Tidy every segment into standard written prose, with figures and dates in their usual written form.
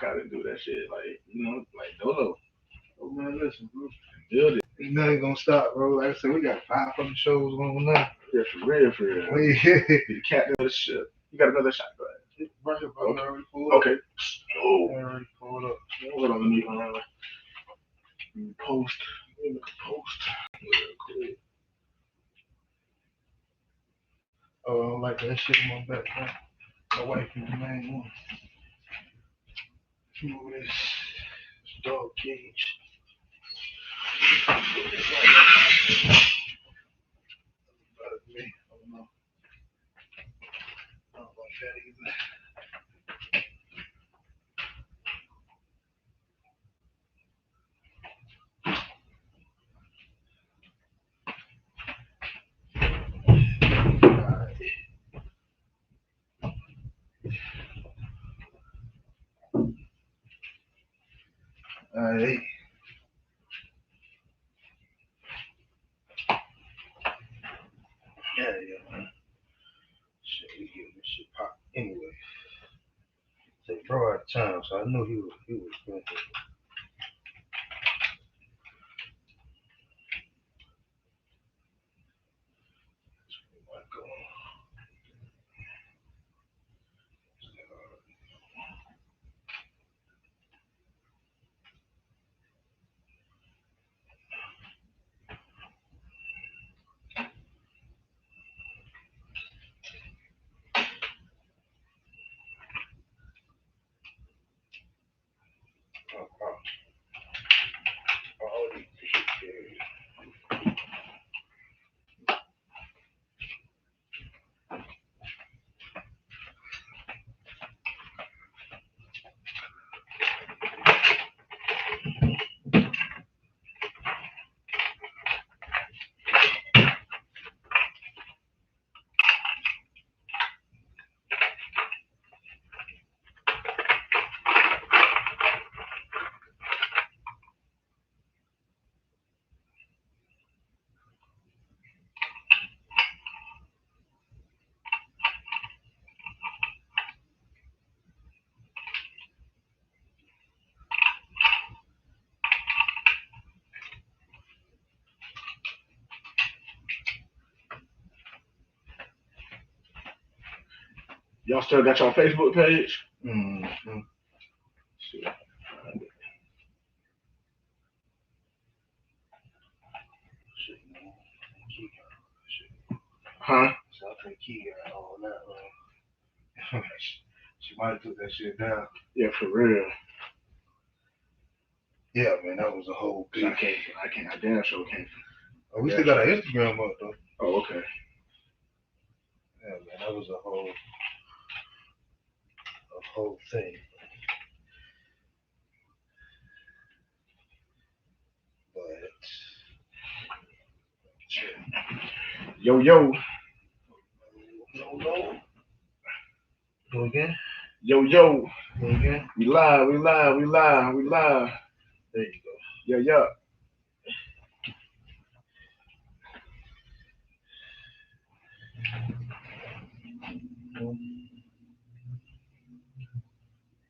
Gotta do that shit. Like, like Dolo. Oh man, listen, bro. Build it. Ain't nothing gonna stop, bro. Like I said, we got 500 shows going on now. Yeah, for real, for real. We Be the captain of the ship. You got another shot, go ahead. right here, bro. Okay. Already pulled up. Okay. Oh. Already pulled up. Hold on, let me post. Let me make a post real quick. Oh, I don't like that shit in my background. My wife is the main one. Move this dog cage. Better than me. I don't know. I don't like that either. Alright. Yeah, man. Shit, we getting this shit popped anyway. Say bro out of town, so I knew he was going to. Y'all still got your Facebook page? Mm-hmm. Shit. Shit, man. Shit. Huh? So I think he got all that, she might have took that shit down. Yeah, for real. Yeah, man, that was a whole big. I damn sure can't. Oh, we still got our Instagram up though. Oh, okay. Yeah, man, that was a whole thing. But shit. Yo. No. Go again. Yo. Go again. We live. There you go. Yeah.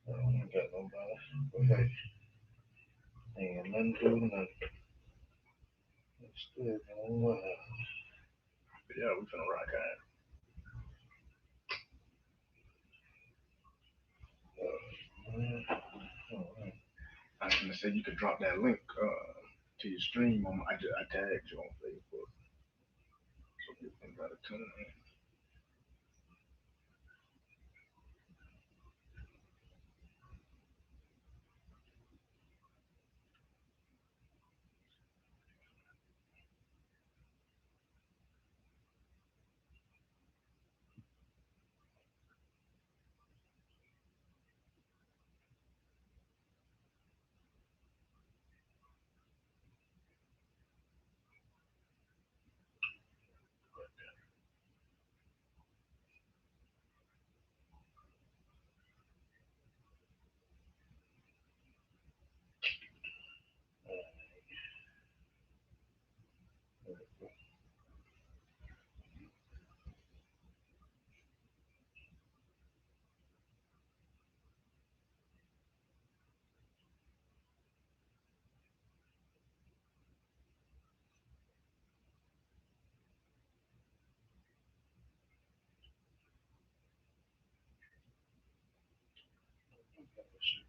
I don't got nobody. But hey, ain't got nothing to do with nothing. It's still going well. Yeah, we finna rock out. I was gonna say you could drop that link to your stream on. I tagged you on Facebook, so people gotta tune in.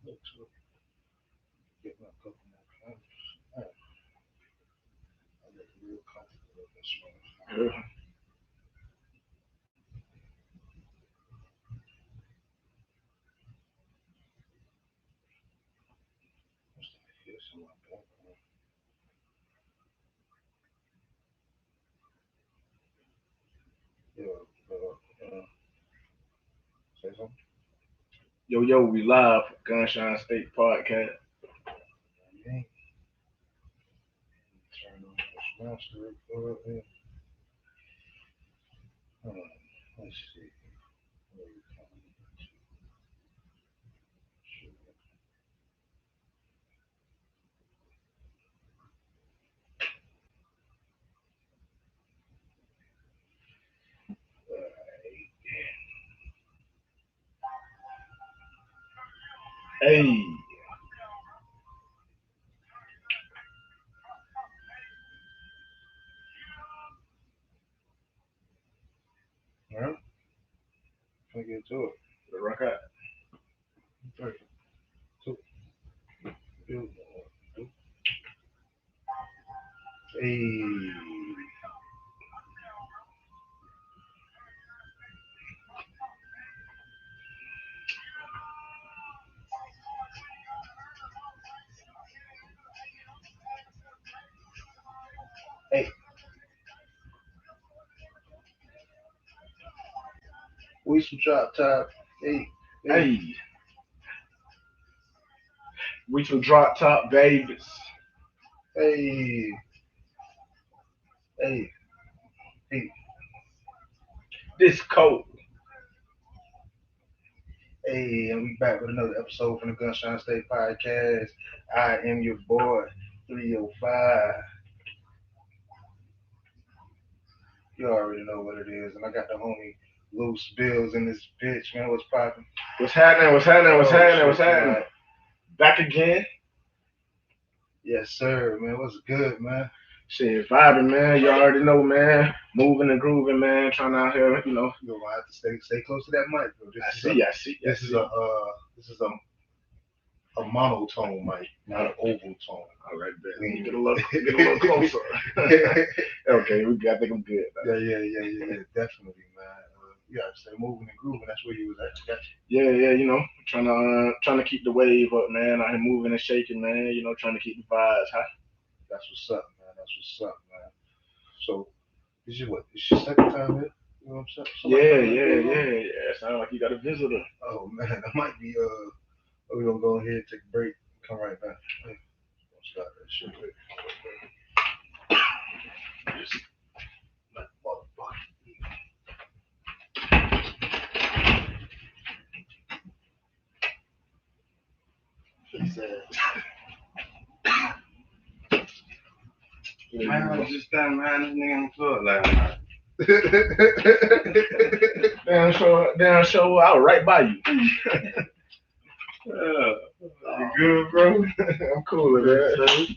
Look to get me a couple more candles. Man, I get real comfortable with this one. Yeah. What's that hiss in my background? Yeah, say something. Yo, we live for Gunshine State Podcast. You ain't turn on this master record. Let's see. Where we coming? Hey, Alright, let's get to it. the rock out. 3, 2, 1. Hey. Hey. We some drop top. Hey. Hey, we some drop top babies. Hey. Hey. Hey. This cold. Hey, and we back with another episode from the Gunshine State Podcast. I am your boy, 305. You already know what it is. And I got the homie Loose Bills in this bitch, man. What's poppin'? What's happening? What's happening? What's Oh, happening? What's shit, happening? right. Back again. Yes, sir, man. What's good, man? Shit, vibing, man. You already know, man. Moving and grooving, man. Trying out here, You're gonna have to stay close to that mic, bro. I see. This is a monotone mic, not an oval tone. All right, bet. Get a little closer. Okay, I think I'm good. Yeah, definitely, man. You gotta stay moving and grooving. That's where you was at. Gotcha. Yeah, trying to keep the wave up, man. I am moving and shaking, man. Trying to keep the vibes high. That's what's up, man. That's what's up, man. So, this is what? This your second time here? You know what I'm saying? Yeah. Sound like you got a visitor. Oh man, that might be we're gonna go ahead and take a break. Come right back. Hey, don't start that shit quick. Like motherfucker. He said, Man, I was just standing behind this nigga on the floor like Damn show out right by you. you good, bro? I'm cool with that.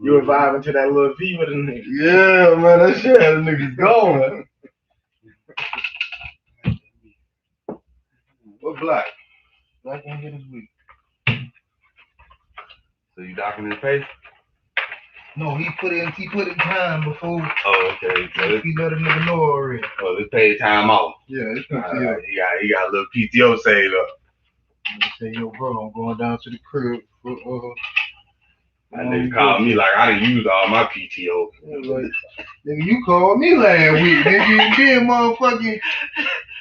You were vibing to that little V with a nigga. Yeah, man, that shit had a nigga going. What black? Black ain't get his week. So you docking his face? no, he put in time before Oh, okay. So he let a nigga know already. this paid time off. Yeah, it's Alright, he got a little PTO saved up. Say, yo, bro, I'm going down to the crib for That nigga called me like I done used all my PTO. like, nigga, you called me last week, nigga. You did, motherfucking.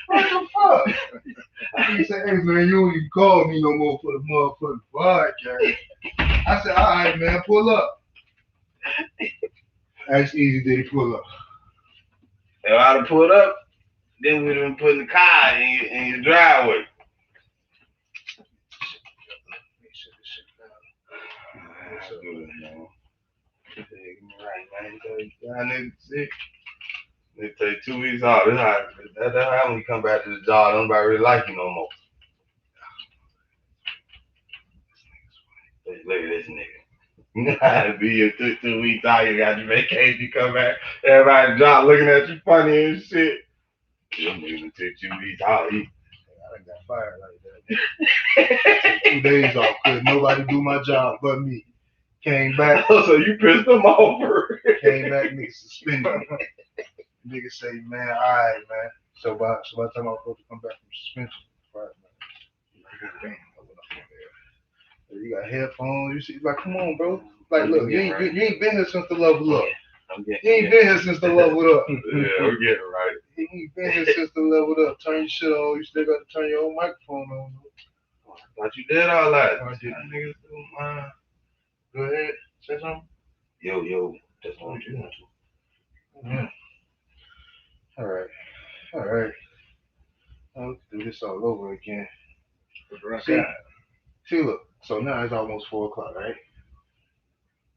What the fuck? He said, hey, man, you don't even call me no more for the motherfucking podcast. I said, all right, man, pull up. That's easy, did he pull up? If I'd have pulled up, then we'd have been putting the car in your driveway. That's good, man. Right, man. Y'all niggas sick. They take 2 weeks off. That's how when you come back to the job, nobody really like you no more. Look at this nigga. You gotta be your 2 weeks out, you got your vacation, you come back, everybody job looking at you funny and shit. This nigga took 2 weeks out. I done got fired like that. Took 2 days off. Couldn't nobody do my job but me. Came back. So you pissed them off, bro. Came back, nigga suspended me. Nigga say, man, alright, man. So by the time I was supposed to come back from suspension, right, man. Damn, I went up on there. You got headphones, you see, like, come on, bro. Like, look, you ain't been here since the level up. You ain't been here since the level up. Yeah, I'm getting right. You ain't been here since the level up. Turn your shit on. You still got to turn your own microphone on. Thought you did all that. I did. Niggas do mine. Go ahead, say something. Yo, that's what you want to. Yeah. All right. I'll do this all over again. See, look. So now it's almost 4:00, right?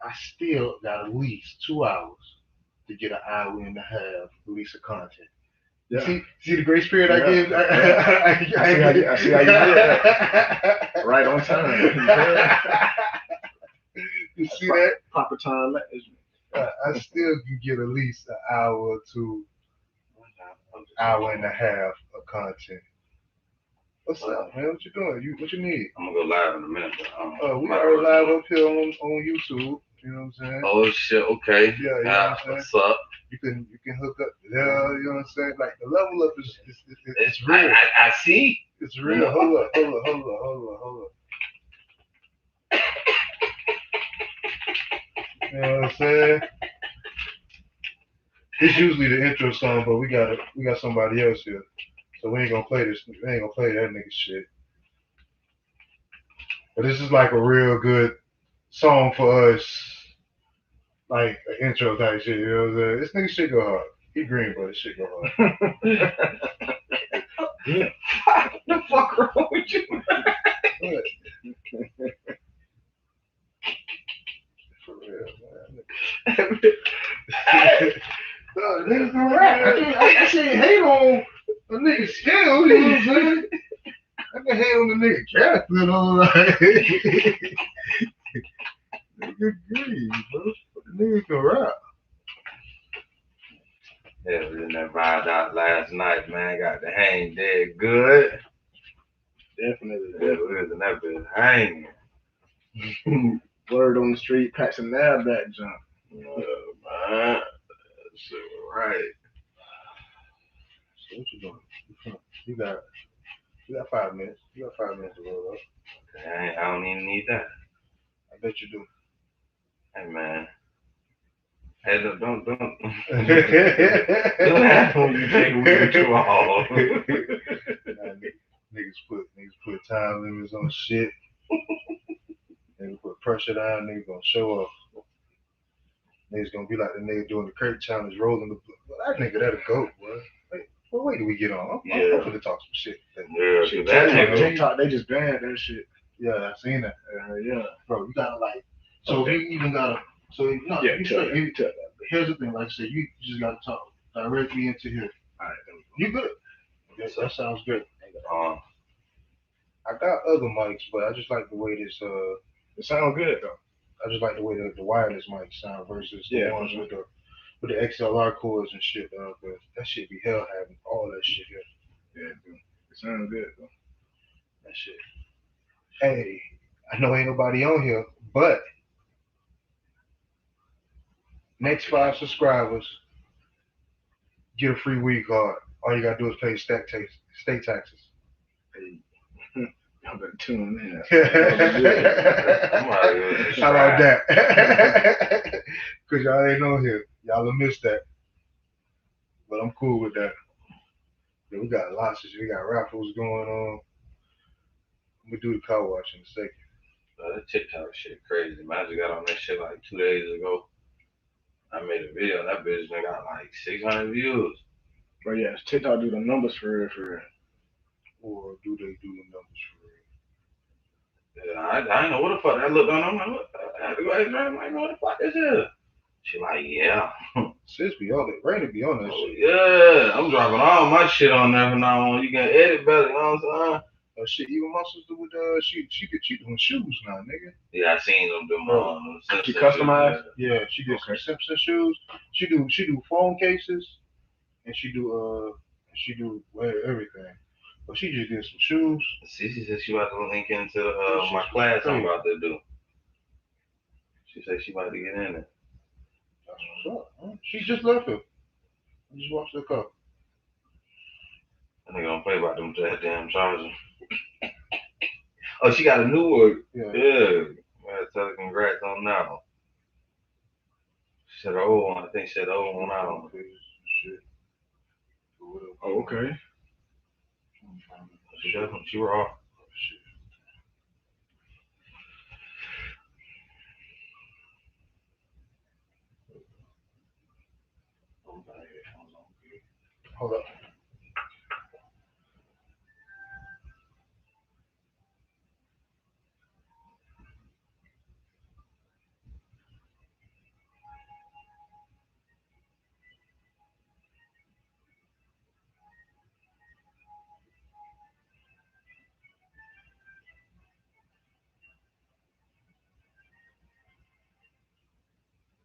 I still got at least 2 hours to get an hour and a half release of content. Yeah. See the grace period I give? I see how you did that. Right on time. You see that? Proper time management. I still can get at least an hour to hour and a half of content. What's up, man? What you doing? What you need? I'm gonna go live in a minute. But, We are live up here on YouTube. You know what I'm saying? Oh shit, okay. Yeah, you know what I'm saying? What's up? You can hook up. Yeah, you know what I'm saying? Like the level up is it's real. I see. It's real. Hold up. You know what I'm saying? It's usually the intro song, but we got somebody else here, so we ain't gonna play this. We ain't gonna play that nigga shit. But this is like a real good song for us, like an intro type shit. You know what I'm saying? This nigga shit go hard. He green, but his shit go hard. Yeah. What the fuck wrong with you? For real, man. No, the niggas can rap. I can't hate on the nigga skill, you know what I'm saying? I can hate on the nigga character, though. Like, nigga green, bro. The nigga can rap. Yeah, we in that ride out last night, man. Got the hang dead good. Definitely. Yeah, we was in that bitch hanging. Word on the street, patching that back jump. Man. Shit, right. So what you doing? You got 5 minutes. You got 5 minutes to roll up. Okay, I don't even need that. I bet you do. Hey, man. Hey, don't. Don't Niggas ask when you take weed too hard. Niggas put time limits on shit. Niggas put pressure down. Niggas gonna show up. Niggas gonna be like the nigga doing the Kurt challenge, rolling the. Well, that nigga, that'll go, boy. What way do we get on? I'm gonna talk some shit. Yeah, Shit, that nigga. TikTok, they just banned that shit. Yeah, I seen that. Yeah. Bro, you gotta like. So Okay. you even gotta. So no, Yeah, you tell straight. that. Tell that. Here's the thing, like I said, you just gotta talk directly into here. All right, there we You good? Yes, that sounds good. Uh, I got other mics, but I just like the way this. It sounds good though. I just like the way the wireless mics sound versus the Yeah, ones for with the XLR cords and shit. But that shit be hell having all that shit here. Yeah, dude. It sounds good though. That shit. Hey, I know ain't nobody on here, but next 5 subscribers get a free weed card. All you gotta do is pay state taxes. Hey, y'all better tune in. How about that? Cause y'all ain't on here. Y'all will miss that. But I'm cool with that. Yeah, we got lots of shit. We got raffles going on. We do the car wash in a second. that TikTok shit crazy, man. I just got on that shit like 2 days ago. I made a video. That bitch done got like 600 views. But yeah, TikTok do the numbers for real. Or do they do the numbers for real? Yeah, I didn't know what the fuck that looked on. I'm like, what? I had to go ahead and I'm like, what the fuck is this? She like, yeah. Sis be on it. Rainy be on that Oh, shit. yeah. I'm dropping all my shit on there from now on. You can edit better, you know what I'm saying? Shit, even my sister with she doing shoes now, nigga. Yeah, I seen them do She customized? Yeah, she did some Simpson shoes. She do phone cases, and she do everything. But she just did some shoes. Cece said she about to link into That my shit class I'm crazy. about to do. She said she about to get in it. That's what's up. Huh? She just left here. I just watched her come. I think I don't play about them damn chargers. Oh, she got a new one. Yeah. Yeah. I gotta tell her congrats on that one. She said the old one. I think she said the old one out. Shit. Oh, okay. She were off. Shit. Hold up.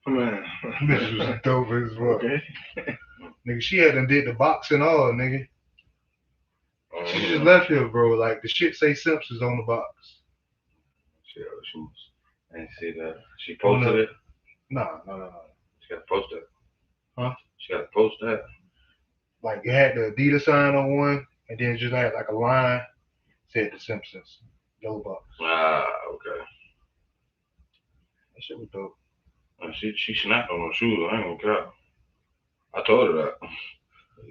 Man. This was dope as well. Okay. Nigga, she had done did the box and all, nigga. She just left here, bro. Like, the shit say Simpsons on the box. She I didn't see that. She posted it. Nah. She got to post that. Huh? She got to post that. Like, it had the Adidas sign on one, and then just had like a line said the Simpsons. Yellow box. Ah, okay. That shit was dope. She snapped on her shoes. I ain't gonna care. I told her that.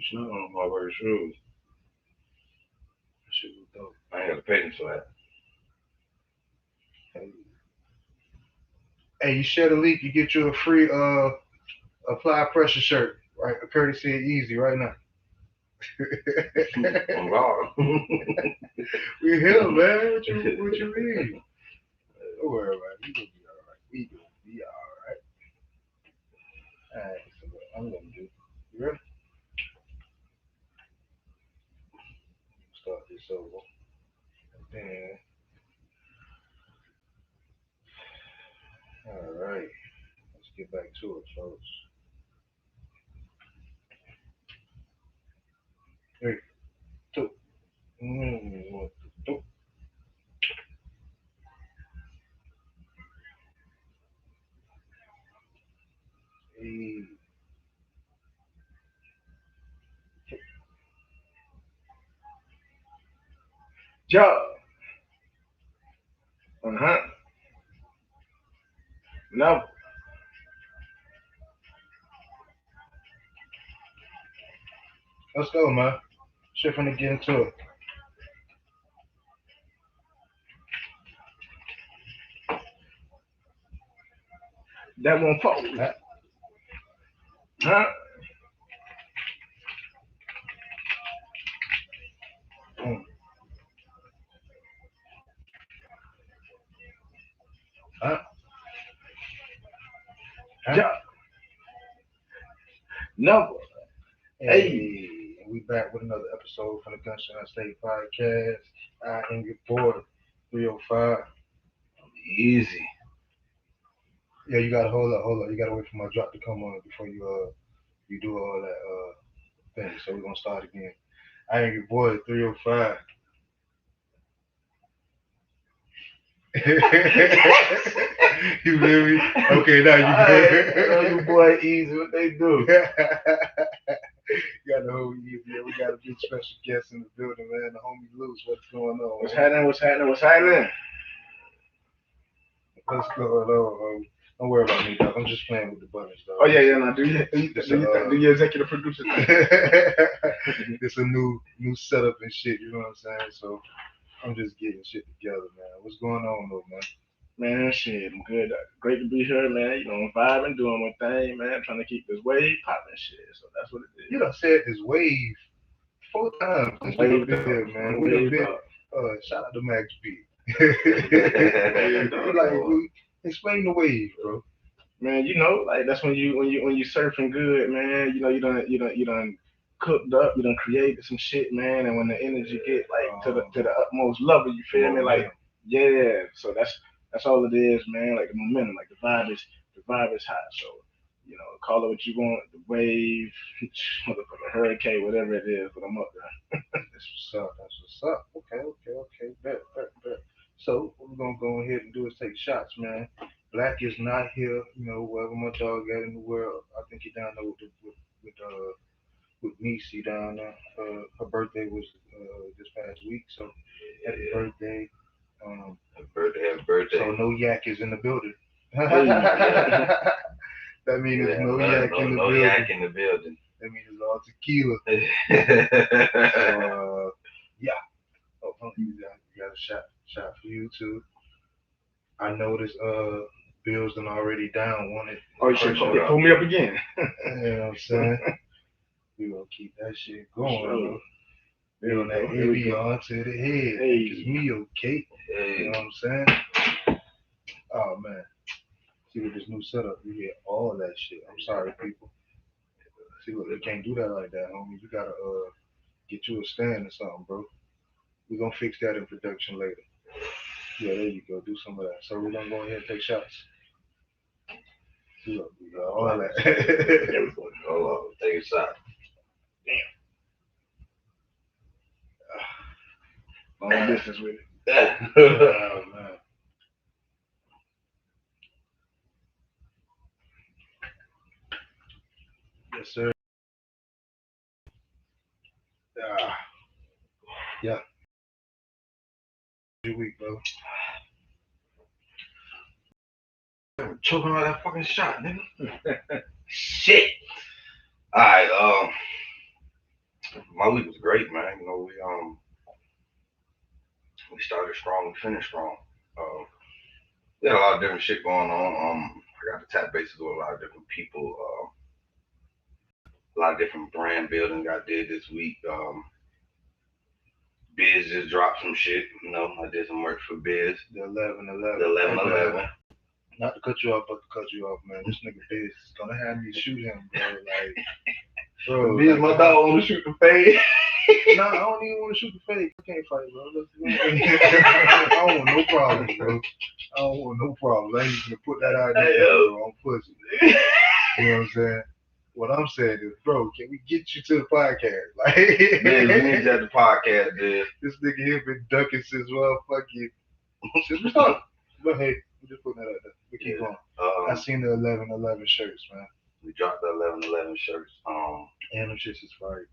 She snapped on my very shoes. That shit was dope. I ain't got the patience for that. Hey, you shed a leak, you get you a free apply pressure shirt, right? A courtesy of Easy right now. I'm God. We here, man. What you mean? Don't worry about it. We gonna be all right. We gonna be all right. All right. So what I'm gonna do. You ready? Start this over. Then. All right. Let's get back to it, folks. 3, 2, 1, 2. Hey. Job. Uh-huh. No. Let's go, man. Shit finna get into it. That won't fall. Huh? Huh? Mm. Huh? Huh? Job. No. Hey, we back with another episode from the Gunshine State Podcast. I am your boy, 305. Easy. Yeah, you gotta hold up. You gotta wait for my drop to come on before you do all that thing. So we're gonna start again. I am your boy, 305. You feel me? Okay, now you know your boy Easy. What they do? You gotta hold easy. We got a big special guest in the building, man. The homie Luce. What's going on? What's happening? What's happening? What's happening? What's going on? Don't worry about me, dog. I'm just playing with the buttons, dog. Oh yeah. Now do your executive producer thing. It's a new setup and shit. You know what I'm saying? So I'm just getting shit together, man. What's going on, though, man? Man, shit, I'm good. Great to be here, man. You know, I'm vibing, doing my thing, man. Trying to keep this wave popping, shit. So that's what it is. You done said this wave 4 times since we Waved been up. here, man. I'm We done waved been. up. Shout out to Max B. Waved up. Explain the wave, bro. Man, you know, like that's when you surfing good, man. You know, you done cooked up, you done created some shit, man. And when the energy get like to the utmost level, you feel me? Like yeah. So that's all it is, man. Like the momentum, like the vibe is hot. So You know, call it what you want, the wave, motherfucker, hurricane, whatever it is, but I'm up there. That's what's up. That's what's up. Okay. Bet. So what we're gonna go ahead and do is take shots, man. Black is not here. You know, wherever my dog at in the world. I think he down there with Niecy down there. Her birthday was this past week, so happy birthday. Happy birthday. So no yak is in the building. Hey, That means there's no no, yak in the no building. yak in the building. That means it's all tequila. Yeah. Oh, you got a shot for you too. I noticed Bills done already down one it. oh, you should pull me up again. You know what I'm saying? We gonna keep that shit going, bro. There On that we go. AV to the head. Hey. It's me, okay? Hey. You know what I'm saying? Oh man. See with this new setup, you hear all that shit. I'm sorry, people. See, look, you can't do that like that, homie. You gotta get you a stand or something, bro. We're gonna fix that in production later. Yeah, there you go. Do some of that. So we're gonna go ahead and take shots. See, look, we got all that. There we go. Hold on. Take a shot. Long distance with it. Oh man. Yes, sir. Yeah. Good week, bro. Choking on that fucking shot, nigga. Shit. Alright, my week was great, man. You know, we started strong, we finished strong. We had a lot of different shit going on. I got to tap bases with a lot of different people. A lot of different brand building I did this week. Biz just dropped some shit. You know, I did some work for Biz. The 11-11. The 11-11. Not to cut you off, but to cut you off, man. This nigga Biz is gonna have me shoot him, bro. Like, bro. Biz, like, my dog want to shoot the fade. Nah, I don't even want to shoot the fake. I can't fight, bro. I don't want no problems, bro. I don't want no problems. I ain't even gonna put that out there, bro. I'm pussy. You know what I'm saying? What I'm saying is, bro, can we get you to the podcast? Like, Biz, we need you at the podcast, Biz. This nigga here been ducking since motherfucking since we started. But hey, we just putting that out there. We keep going. I seen the 11-11 shirts, man. We dropped the 11-11 shirts. And them shits is fire.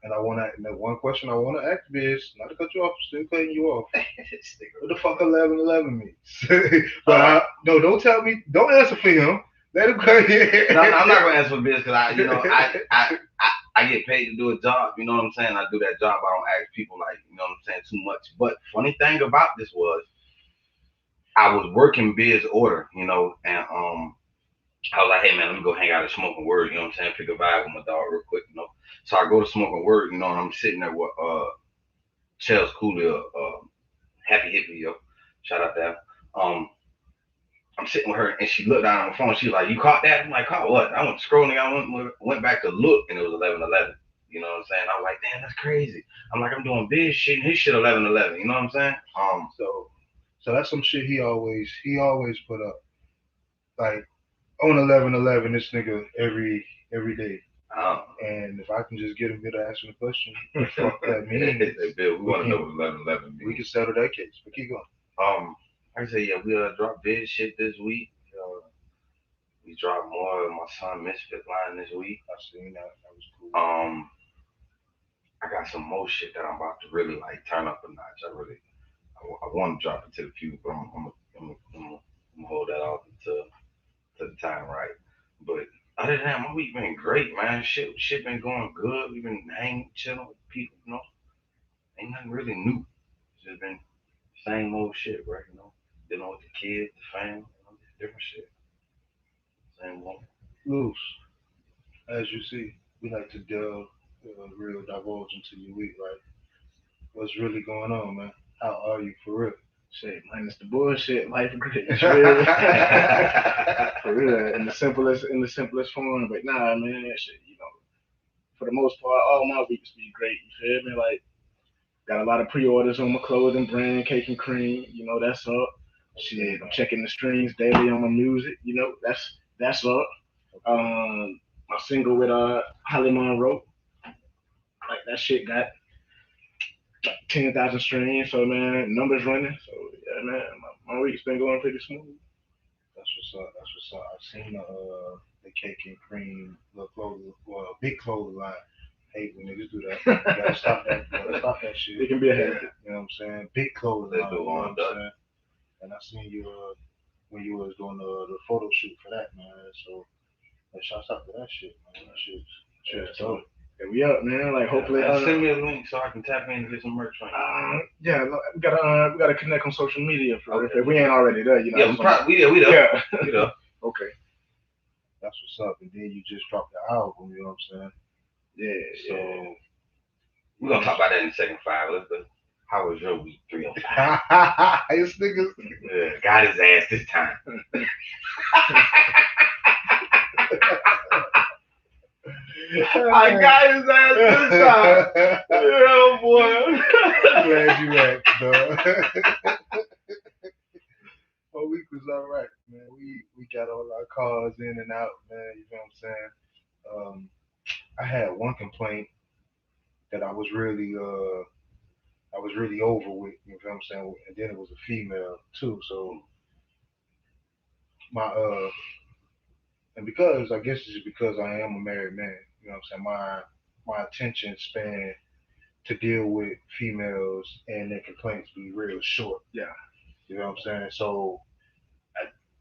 And the one question I wanna ask is, not to cut you off, still cutting you off. What the fuck 11-11 means? But no, don't tell me. Don't answer for him. Let him cut here. No, I'm not gonna answer for Biz because I get paid to do a job. You know what I'm saying? I do that job. I don't ask people like, you know what I'm saying, too much. But funny thing about this was, I was working Biz order, you know, and I was like, hey man, let me go hang out at Smoking Word, you know what I'm saying, pick a vibe with my dog real quick, you know. So I go to Smoking Word, you know, and I'm sitting there with Chels Cooley, Happy Hippie, yo. Shout out to her. I'm sitting with her and she looked down on my phone. She was like, you caught that? I'm like, caught what? I went scrolling, I went back to look and it was 11-11. You know what I'm saying? I was like, damn, that's crazy. I'm like, I'm doing Biz shit and his shit 11-11. You know what I'm saying? So that's some shit he always put up. Like on 11-11, this nigga every day. And if I can just get him here to answer the question, what the fuck that means? Hey, Bill, we want to know what 11-11 means. We can settle that case, but keep going. Like I said, yeah, we dropped Biz shit this week. We dropped more of my son Misfit line this week. I seen that. That was cool. I got some more shit that I'm about to really like turn up a notch. I want to drop it to the few, but I'm gonna hold that off until the time right. But other than that, my week been great, man. Shit been going good. We've been hanging, chilling with people, you know. Ain't nothing really new. It's just been same old shit, right? You know, dealing with the kids, the family, you know, different shit. Same one. Loose. As you see, we like to delve real divulge into your week, right? What's really going on, man? How are you for real? Shit, minus the bullshit, life great. Real. For real, in the simplest form. But nah, man, shit, you know, for the most part, all my weeks be great. You feel me? Like, got a lot of pre-orders on my clothing brand, Cake and Cream. You know, that's up. Shit, I'm checking the streams daily on my music. You know, that's up. My single with Holly Monroe, like that shit got like 10,000 streams. So man, numbers running. So yeah, man, my week's been going pretty smooth. That's what's up. That's what's up. I've seen the cake and cream, little clothing, well, big clothing line. Hate when niggas do that. You gotta stop that. You gotta stop that shit. It can be a habit. You know what I'm saying? Big clothing They line. do You know what on I'm that. saying? And I seen you when you was doing the photo shoot for that, man. So shouts out to that shit, man. That Yeah, shit's so dope. yeah, we up, man. Like hopefully, Send me a link so I can tap in and get some merch from you. yeah, look, we gotta connect on social media for Okay. if we ain't already there, you know. Yeah, we there. Yeah. We there. Okay. That's what's up. And then you just dropped the album, you know what I'm saying? Yeah. So Yeah. We're gonna talk about that in second five. How was your week 3 on 5? this niggas. Yeah, got his ass this time. I got his ass this time. Yeah, boy. Glad you asked, dog. My week was all right, man. We got all our cars in and out, man. You know what I'm saying? I had one complaint that I was really over with. You know what I'm saying? And then it was a female too. So my and because I guess it's just because I am a married man. You know what I'm saying? My attention span to deal with females and their complaints be real short. Yeah. You know what I'm saying? So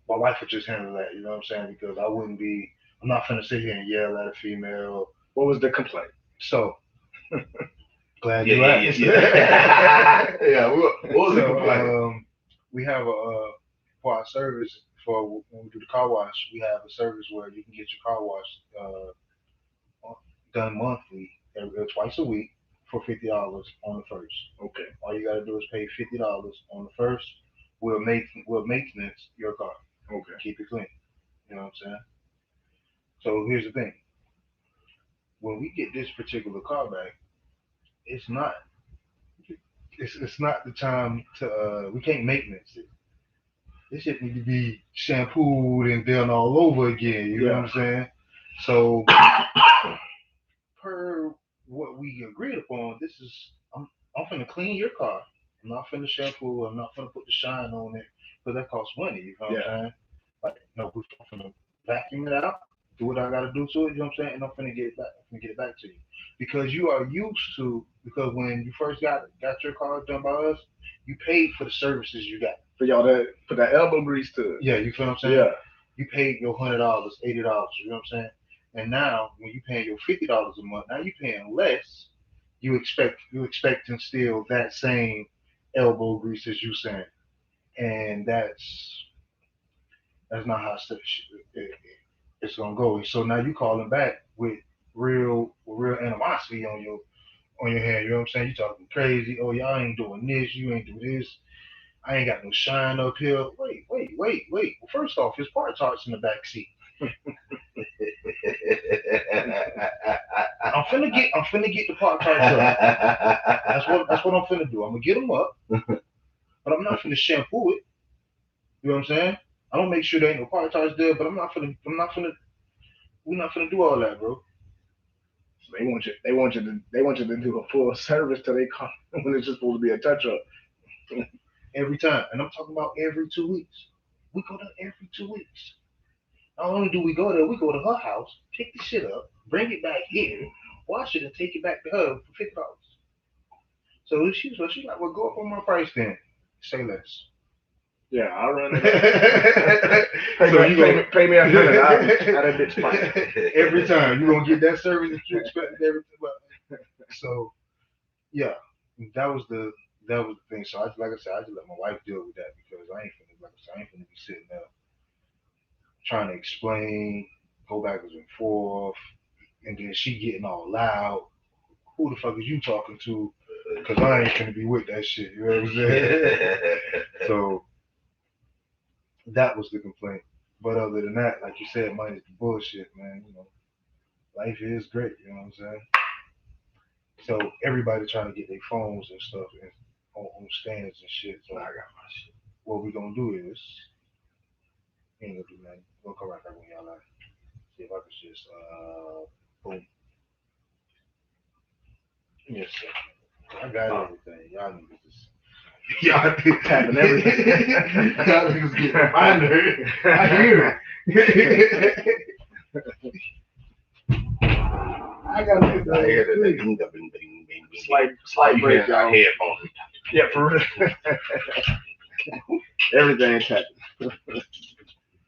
my wife would just handle that. You know what I'm saying? Because I wouldn't be. I'm not gonna sit here and yell at a female. What was the complaint? So glad Yeah, you yeah, asked. yeah. Yeah, what was the So, complaint? we have for our service for when we do the car wash, we have a service where you can get your car wash done monthly, twice a week for $50 on the first. Okay. All you gotta do is pay $50 on the first. We'll maintenance your car, Okay. keep it clean. You know what I'm saying? So here's the thing: when we get this particular car back, it's not it's not the time to we can't maintenance it. This shit need to be shampooed and done all over again. You know what I'm saying? So per what we agreed upon, this is I'm finna clean your car. I'm not finna shampoo. I'm not finna put the shine on it because that costs money. You know what I'm saying? Like no, I'm finna vacuum it out, do what I gotta do to it. You know what I'm saying? And I'm finna get it back. I'm finna get it back to you because you are used to because when you first got your car done by us, you paid for the services you got. For y'all to put that elbow grease to it. Yeah, you feel what I'm saying? Yeah. You paid your $100, $80. You know what I'm saying? And now when you paying your $50 a month, now you paying less. You expecting still that same elbow grease as you saying, and that's not how it's gonna go. So now you calling back with real animosity on your hand. You know what I'm saying? You talking crazy. Oh, y'all ain't doing this. You ain't do this. I ain't got no shine up here. Wait. Well, first off, his part charts in the back seat. I'm finna get the part charts up. That's what I'm finna do. I'm gonna get them up, but I'm not finna shampoo it. You know what I'm saying? I'm gonna make sure there ain't no part charts there, but we're not finna do all that, bro. So they want you to do a full service till they come when it's just supposed to be a touch up. Every time, and I'm talking about every 2 weeks. We go there every 2 weeks. Not only do we go there, we go to her house, pick the shit up, bring it back here, wash it, and take it back to her for $50. So she's like, well, go up on my price then. Say less. Yeah, I'll run it up. Pay me $100 out of bitch price. Every time you gonna get that service that you expected everything. So yeah, that was the thing. So like I said, I just let my wife deal with that because I ain't finna be sitting there trying to explain, go backwards and forth, and then she getting all loud. Who the fuck is you talking to? Because I ain't gonna be with that shit. You know what I'm saying? So that was the complaint. But other than that, like you said, minus the bullshit, man. You know, life is great. You know what I'm saying? So everybody trying to get their phones and stuff and on stands and shit. So I got my shit. what we gonna do is we ain't gonna do nothing. We'll come right back when y'all like. See if I can just boom. Yes, sir. I got everything. Y'all niggas just y'all niggas Tapping everything. y'all niggas get my nerve. I hear it. I gotta get I hear that. the Slight break, y'all. y'all. Headphones. Yeah, for real. Everything tapping.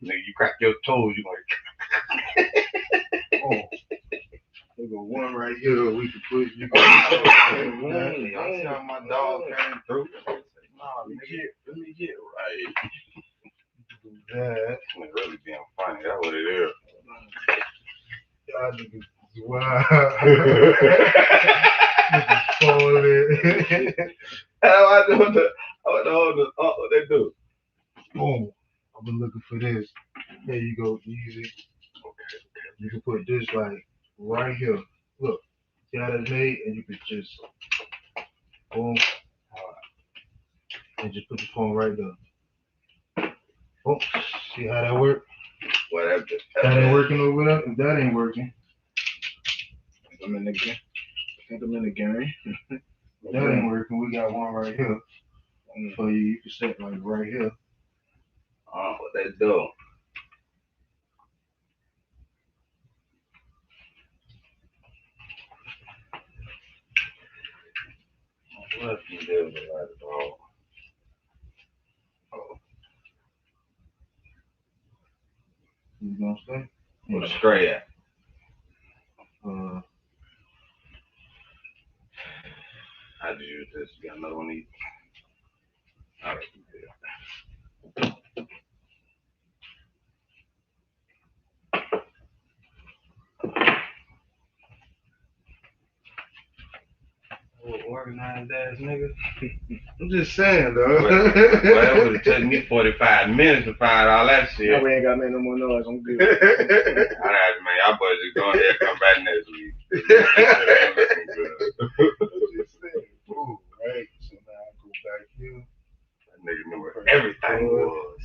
Nigga, you crack your toes, you like. Oh, there go one right here. We can put you. Y'all see how my dog came through? Nah, let me get right. That. It's really being funny. That's what it is. Y'all niggas is wild. Falling. How I do the what they do? Boom. I've been looking for this. There you go, easy. Okay. You can put this like right here. Look. See how that's made? And you can just boom. And just put the phone right there. Oh, see how that work? Whatever. That ain't working over there? If that ain't working. I'm in the game. I think I'm in the game. If that ain't working, we got one right here. For you, you can set like right here. Oh, what they do? What if you did with that dog? You gonna stay? Where the stray at? How'd you use this? You got another one of these? All right, organized ass nigga. I'm just saying, though. Well, it would have taken me 45 minutes to find all that shit. Now we ain't got to make no more noise. I'm good. Alright, man. Y'all boys just go ahead and come back next week. I'm just saying. Ooh, right. So now I go back here. That nigga knew where everything was.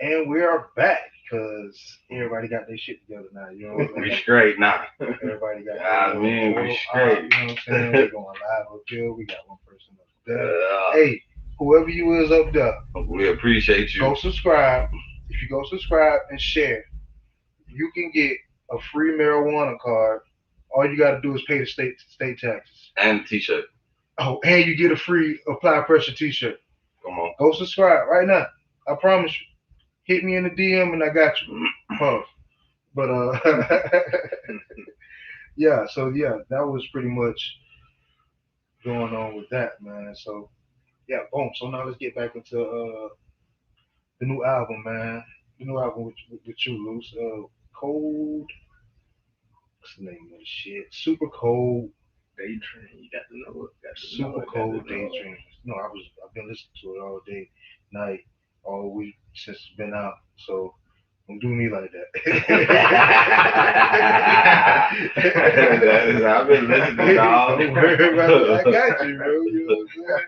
And we are back because everybody got their shit together now. You know what I'm We saying? straight now. Everybody got I mean, we straight. You know what I'm saying? We're going live up here. We got one person up there. Hey, whoever you is up there, we appreciate you. go subscribe. If you go subscribe and share, you can get a free marijuana card. All you got to do is pay the state taxes. And a t-shirt. Oh, and you get a free Apply Pressure t-shirt. Come on. Go subscribe right now. I promise you. Hit me in the DM and I got you. Puff. But yeah, so yeah, that was pretty much going on with that, man. So yeah, boom. So now let's get back into the new album, man. The new album with you, Luce. Cold. What's the name of the shit? Super Cold Daydream. You got to know it. Super Cold Daydream. No, I've been listening to it all day, night, all week since it's been out. So don't do me like that. I've been listening, dog. Don't worry about it. I got you, bro. You know what I'm saying?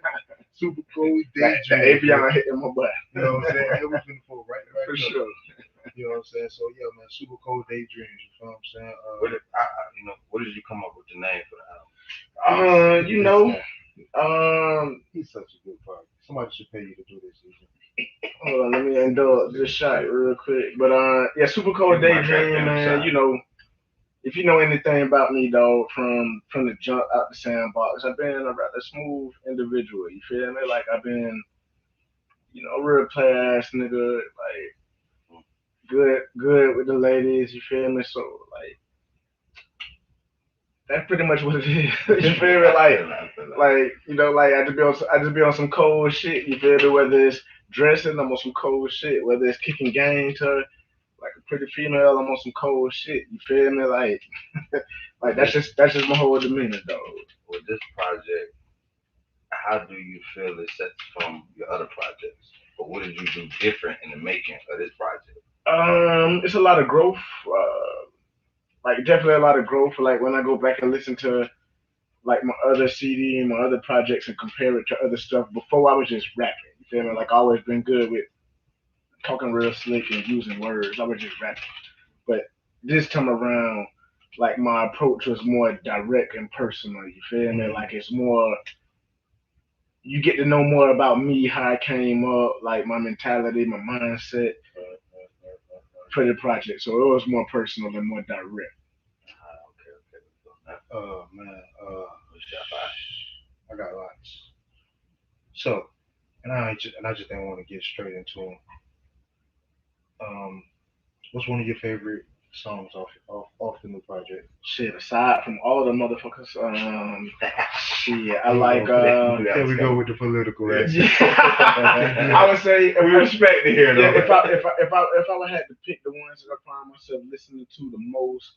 Super Cold Daydream. The Avion hitting my butt. You know what I'm saying? Everything for right For up. sure. You know what I'm saying? So yeah, man, Super Cold Daydreams. You know what I'm saying? What did you come up with the name for the album? He's such a good part. Somebody should pay you to do this. Hold on, let me indulge this shot real quick. But yeah, Super Cold Daydream, man. You know, if you know anything about me, dog, from the jump out the sandbox, I've been a rather smooth individual. You feel me? Like I've been, you know, real play ass nigga, like good with the ladies. You feel me? So like that's pretty much what it is. You feel me? Like you know, like I just be on some cold shit. You feel me? Whether it's dressing, I'm on some cold shit. Whether it's kicking game to like a pretty female, I'm on some cold shit. You feel me? Like like that's just my whole demeanor, though. With this project, how do you feel it sets from your other projects? Or what did you do different in the making of this project? It's a lot of growth. Like definitely a lot of growth. Like when I go back and listen to like my other CD and my other projects and compare it to other stuff. Before I was just rapping. You feel me? Like I always been good with talking real slick and using words. I was just rapping. But this time around, like my approach was more direct and personal. You feel me? Like it's more you get to know more about me, how I came up, like my mentality, my mindset for the project. So it was more personal and more direct. Man, I got lots. So, and I just didn't want to get straight into them. Um, what's one of your favorite songs off the new project? Shit, aside from all the motherfuckers, shit, I Here we like go. Here we go with the political yeah, accent. I would say We respect it here, yeah, though. if I would have to pick the ones that I find myself listening to the most,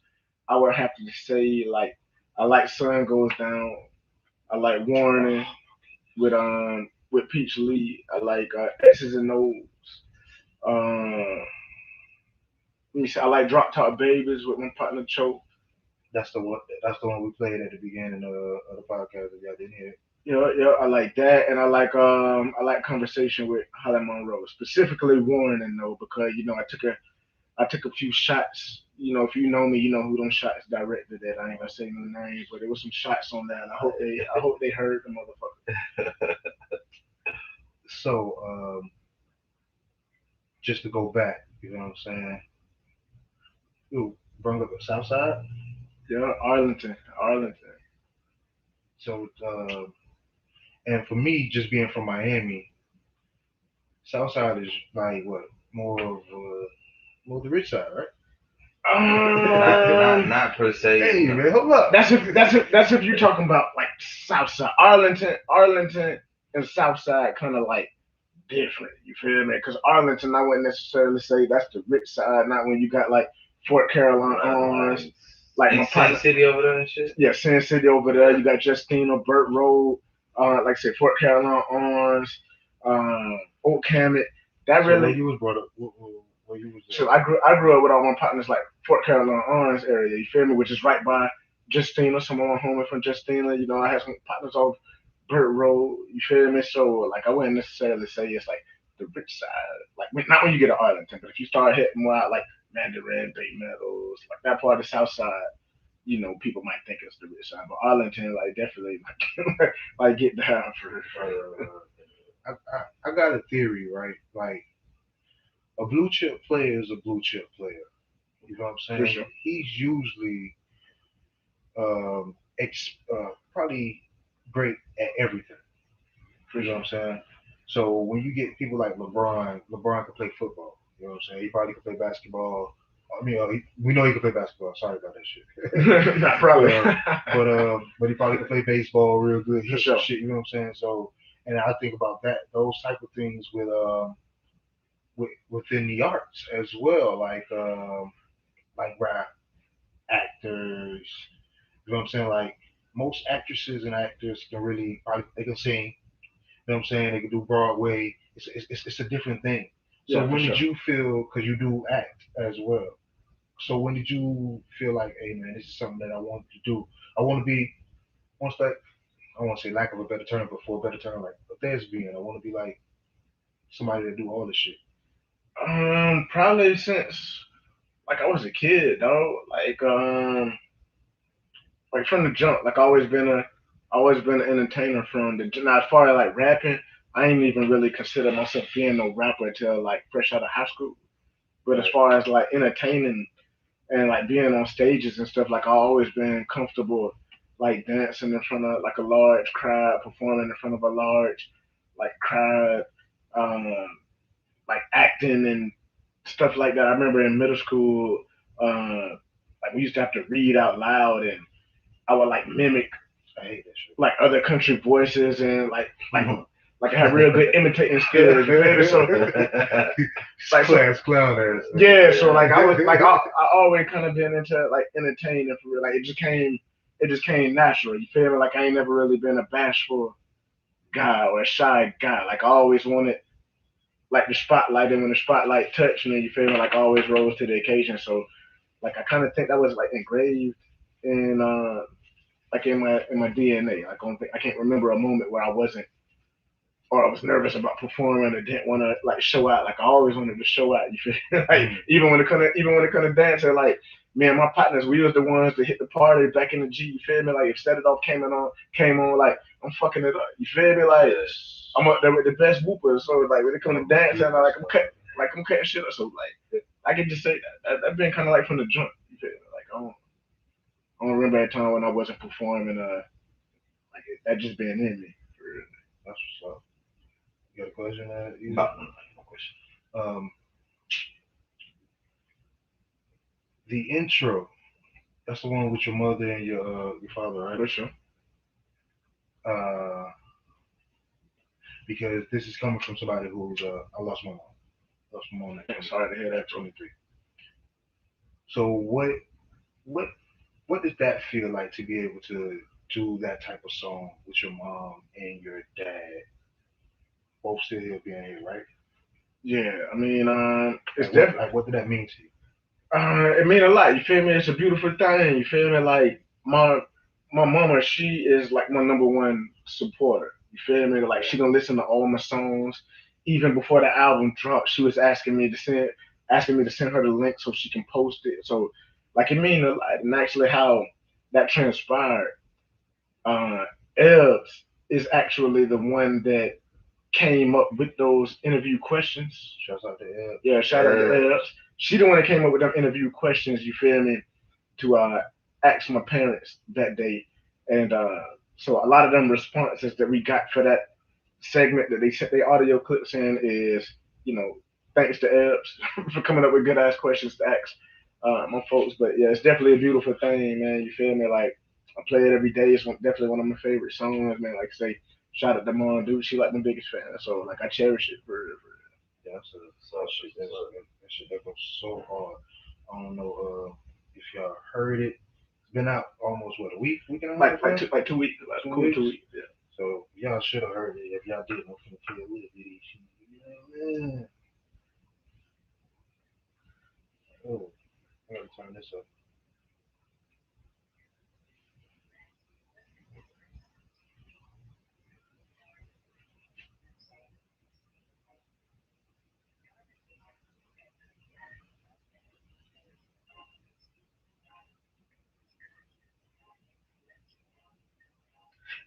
I would have to say like I like Sun Goes Down. I like Warning with Peach Lee. I like X's and O's. Um, let me see. I like Drop Top Babies with my partner Choke. That's the one. That's the one we played at the beginning of the podcast. If y'all didn't hear it. Yeah, I like that, and I like Conversation with Holly Monroe, specifically Warning though, because I took a few shots. You know, if you know me, you know who them shots directed at. I ain't gonna say no names, but there was some shots on that, and I hope they heard the motherfucker. So, just to go back, you know what I'm saying? You bring up the South Side. Yeah, Arlington. So, and for me, just being from Miami, Southside is like what more the rich side, right? Not per se. Hey man, hold up. That's if you're talking about like South Side, Arlington and South Side kind of like different. You feel me? Because Arlington, I wouldn't necessarily say that's the rich side. Not when you got like Fort Caroline Arms, like my Sin partner. City over there and shit. Yeah, Sin City over there. You got Justina, Burt Road, like I said, Fort Caroline Arms, Oak Hammett. That So really. when you was brought up, where you was So I grew up with all my partners like Fort Caroline Arms area. You feel me? Which is right by Justina. Some of my homies from Justina. You know, I had some partners off Burt Road. You feel me? So like I wouldn't necessarily say it's like the rich side. Like not when you get to Arlington, but if you start hitting more out like Mandarin, Bay Meadows, like that part of the South Side, you know, people might think it's the rich side. But Arlington, like definitely like get down for. I got a theory, right? Like a blue chip player is a blue chip player. You know what I'm For saying? sure. He's usually probably great at everything. For You know what sure. I'm saying? So when you get people like LeBron can play football. You know what I'm saying? He probably can play basketball. I mean, we know he can play basketball. Sorry about that shit. Not probably. But he probably can play baseball real good. For Hit some sure. shit. You know what I'm saying? So, and I think about that, those type of things within the arts as well, like rap actors. You know what I'm saying? Like most actresses and actors can really probably they can sing. You know what I'm saying? They can do Broadway. It's a different thing. So Yeah, for when did sure. you feel? Because you do act as well. So when did you feel like, hey man, this is something that I want to do? I want to be, once that I want to say lack of a better term, but for a better term, like a thespian. I want to be like somebody that do all this shit. Probably since like I was a kid, though. Like from the jump, like always been an entertainer from the. Now as far as like rapping, I ain't even really consider myself being no rapper until like fresh out of high school. But as Right. far as like entertaining and like being on stages and stuff, like I always been comfortable like dancing in front of like a large crowd, performing in front of a large like crowd, um, like acting and stuff like that. I remember in middle school, like we used to have to read out loud, and I would like mimic I hate that shit. like other country voices and like I have real good imitating skills. You feel me? So like so, Class clown ass. yeah, so like I was like I always kind of been into like entertaining for real. Like it just came natural. You feel me? Like I ain't never really been a bashful guy or a shy guy. Like I always wanted like the spotlight, and when the spotlight touched me, you feel me? Like I always rose to the occasion. So like I kind of think that was like engraved in like in my DNA. Like I can't remember a moment where I wasn't or I was nervous about performing or didn't want to like show out. Like I always wanted to show out. You feel me? Like even when it come to dancing, like me and my partners, we was the ones that hit the party back in the G. You feel me? Like if Set It Off came on, like I'm fucking it up. You feel me? Like I'm up there with the best whoopers. So like when it come to dancing, I'm cutting shit up. So like I can just say that been kind of like from the jump. You feel me? Like I don't remember a time when I wasn't performing. Like that just been in me. For real. That's what's up. You got a question? No, no question. Um, the intro. That's the one with your mother and your father, right? For sure. Uh, because this is coming from somebody who's I lost my mom. Lost my mom at Sorry to hear that, bro. 23. So what what does that feel like to be able to do that type of song with your mom and your dad both still here being here, right? Yeah, I mean, it's Like what definitely. what did that mean to you? It mean a lot. You feel me? It's a beautiful thing. You feel me? Like my mama, she is like my number one supporter. You feel me? Like she gonna listen to all my songs. Even before the album dropped, she was asking me to send her the link so she can post it. So like it mean a lot. And actually, how that transpired. Uh, Ebbs is actually the one that came up with those interview questions. Shouts out to Ed. Yeah, shout out to Ebbs. She the one that came up with them interview questions. You feel me? To ask my parents that day, and so a lot of them responses that we got for that segment that they sent their audio clips in is, you know, thanks to Ebbs for coming up with good ass questions to ask my folks. But yeah, it's definitely a beautiful thing, man. You feel me? Like I play it every day. Definitely one of my favorite songs, man. Like I say, shout out to Mom, dude. She like my biggest fan. So like I cherish it for real. Yeah, that shit that goes so hard. I don't know if y'all heard it. It's been out almost what, a week and a half now? Like 2 weeks, like Two cool weeks. 2 weeks. Yeah. So y'all should have heard it. If y'all didn't, I'm finna kill it with it. Yeah. Oh, I gotta turn this up.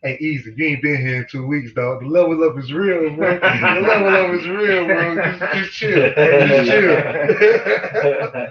Hey, easy. You ain't been here in 2 weeks, dog. The level up is real, bro. The level up is real, bro. Just chill. Just chill.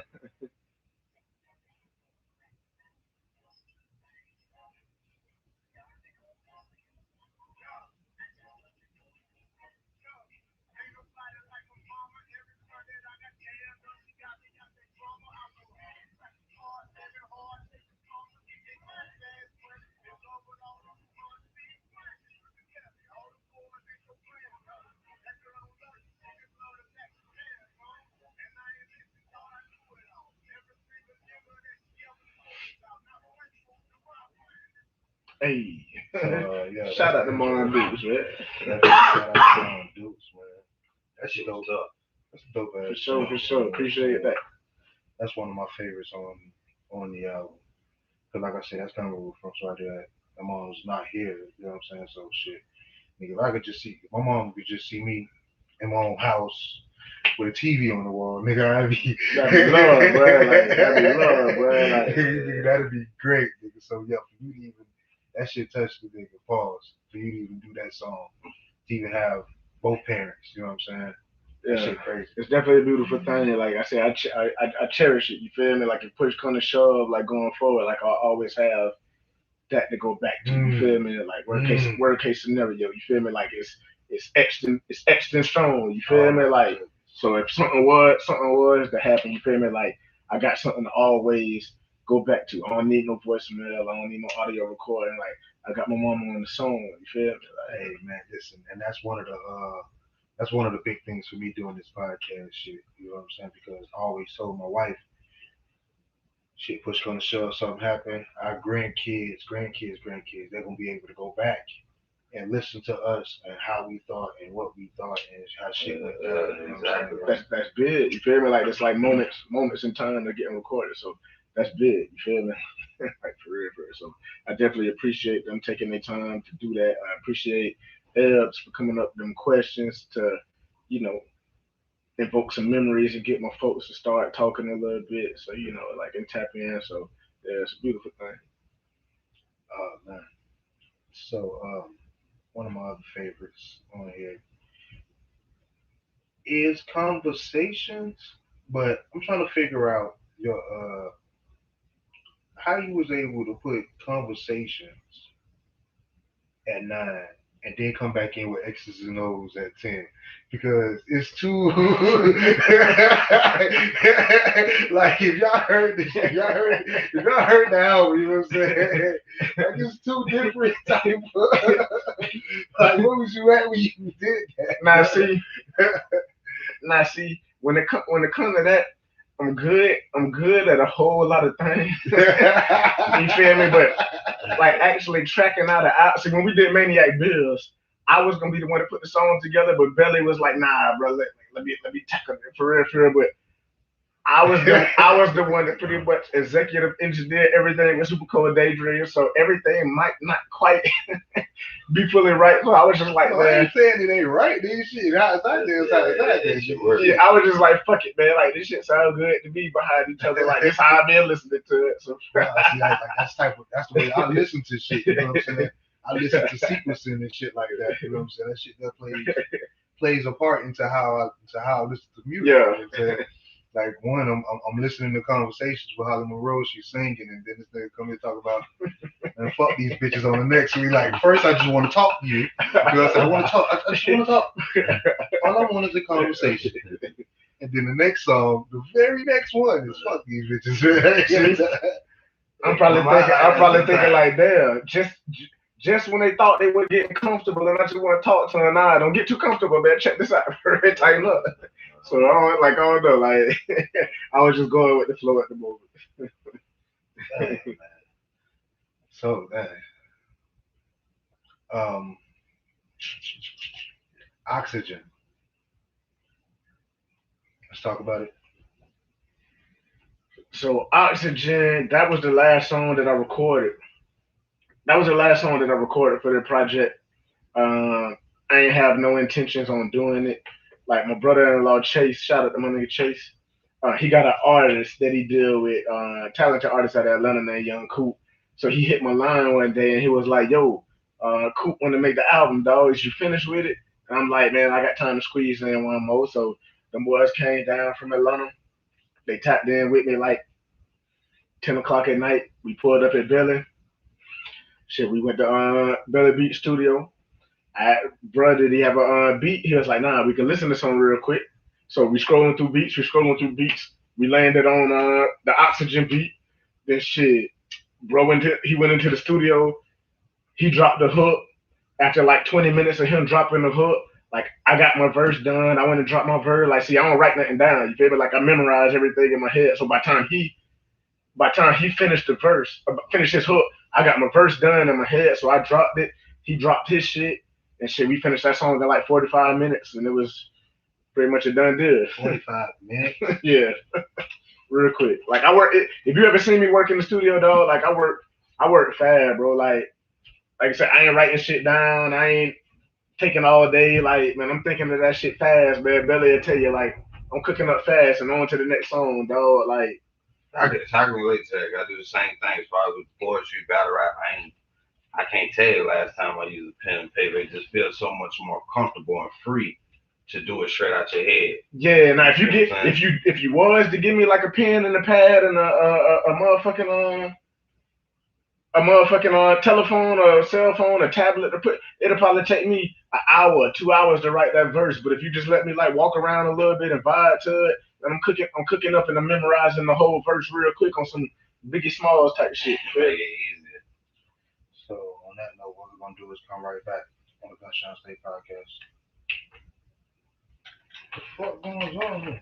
Hey, Yeah, shout that's out the to intro. Mom Dukes, man. Shout out to Dukes, man. That shit goes up. That's a dope For ass sure, song. for sure. Appreciate that. That's one of my favorites on the album. Cause like I said, that's kind of where we're from. So I did. My mom's not here. You know what I'm saying? So shit. Nigga, if I could just see, if my mom could just see me in my own house with a TV on the wall, nigga, I'd be. That'd be love, bro. Like that'd be love, bro. Like Nigga, that'd be great, nigga. So yeah, for you to even that shit touched the nigga. Pause. For you to even do that song, to even have both parents. You know what I'm saying? That yeah, shit crazy. it's definitely a beautiful thing. Like I said, I cherish it. You feel me? Like if push come to shove, like going forward, like I always have that to go back to. You feel me? Like worst case scenario. You feel me? Like it's extra strong. You feel me? Like so if something was to happen, you feel me? Like I got something to always go back to. I don't need no voicemail. I don't need no audio recording. Like I got my mama on the song. You feel me? Like Hey man, listen, and that's one of the big things for me doing this podcast shit. You know what I'm saying? Because I always told my wife, shit, push gonna shove, something happen. Our grandkids, they're gonna be able to go back and listen to us and how we thought and what we thought and how shit went down. You know what I'm saying? that's big. You feel me? Like it's like moments in time that are getting recorded. So that's big. You feel me? Like for real, for real. So I definitely appreciate them taking their time to do that. I appreciate Ebbs for coming up with them questions to, you know, invoke some memories and get my folks to start talking a little bit. So, like and tap in. So yeah, it's a beautiful thing. Oh man. So one of my other favorites on here is conversations, but I'm trying to figure out your how you was able to put conversations at 9 and then come back in with X's and O's at 10 because it's too like if y'all heard the album, you know what I'm saying? Like it's two different type of like where was you at when you did Now that? see, when it comes to that, I'm good. I'm good at a whole lot of things. You feel me? But like actually tracking out an out. See, when we did Maniac Bills, I was gonna be the one to put the song together, but Belly was like, "Nah, bro, let me tackle it for real, for real." But I was the one that pretty much executive engineered everything with Super Cold Daydream, so everything might not quite be fully right. So I was just like, No, I man, ain't saying it ain't right. This shit, outside there, outside there, shit work. yeah, I was just like, fuck it, man. Like this shit sounds good to me behind each other. Like this how I've been listening to it. So Nah, see, like that's the way I listen to shit. You know what I'm saying? I listen to sequencing and shit like that. You know what I'm saying? That shit that plays a part into how I listen to music. yeah, You know what I'm saying? Like one, I'm listening to conversations with Holly Monroe. She's singing, and then this nigga come here talk about and fuck these bitches on the next. We like first, I just want to talk to you. You know what I said? I want to talk. I just want to talk. All I want is a conversation. And then the next song, the very next one is fuck these bitches. I'm probably thinking like, damn, just when they thought they were getting comfortable, and I just want to talk to them. Nah, don't get too comfortable, man. Check this out. Tighten up. So I don't know, like I was just going with the flow at the moment. So um, Oxygen. Let's talk about it. So Oxygen, that was the last song that I recorded. That was the last song that I recorded for the project. I ain't have no intentions on doing it. Like my brother-in-law Chase, shout out to my nigga Chase. He got an artist that he deal with, talented artist out of Atlanta named Young Coop. So he hit my line one day and he was like, "Yo, Coop want to make the album, dog. Is you finished with it?" And I'm like, "Man, I got time to squeeze in one more." So the boys came down from Atlanta. They tapped in with me like 10 o'clock at night. We pulled up at Belly. Shit, we went to Belly Beach Studio. Bro, did he have a beat? He was like, nah, we can listen to something real quick. So we scrolling through beats. We landed on the Oxygen beat. Then shit, he went into the studio. He dropped the hook. After like 20 minutes of him dropping the hook, like I got my verse done. I went and dropped my verse. Like, see, I don't write nothing down. You feel me? Like I memorize everything in my head. So by the time he finished the verse, finished his hook, I got my verse done in my head. So I dropped it. He dropped his shit, and shit. We finished that song in like 45 minutes, and it was pretty much a done deal. 45 minutes. Yeah, real quick. Like I work. If you ever seen me work in the studio, though, like I work fast, bro. Like I said, I ain't writing shit down. I ain't taking all day. Like man, I'm thinking of that shit fast, man. Belly will tell you like I'm cooking up fast and on to the next song, dog. Like I can relate to that. I do the same thing as far as with poetry, battle rap. I can't tell you last time I used a pen and paper. It just feels so much more comfortable and free to do it straight out your head. yeah, now You know what I'm saying? if you was to give me like a pen and a pad and a motherfucking telephone or a cell phone, a tablet to put, it'll probably take me an hour, 2 hours to write that verse. But if you just let me like walk around a little bit and vibe to it, and I'm cooking up and I'm memorizing the whole verse real quick on some Biggie Smalls type shit. Make it easier. So on that note, what we're gonna do is come right back on the Gunshine State Podcast. What going on here?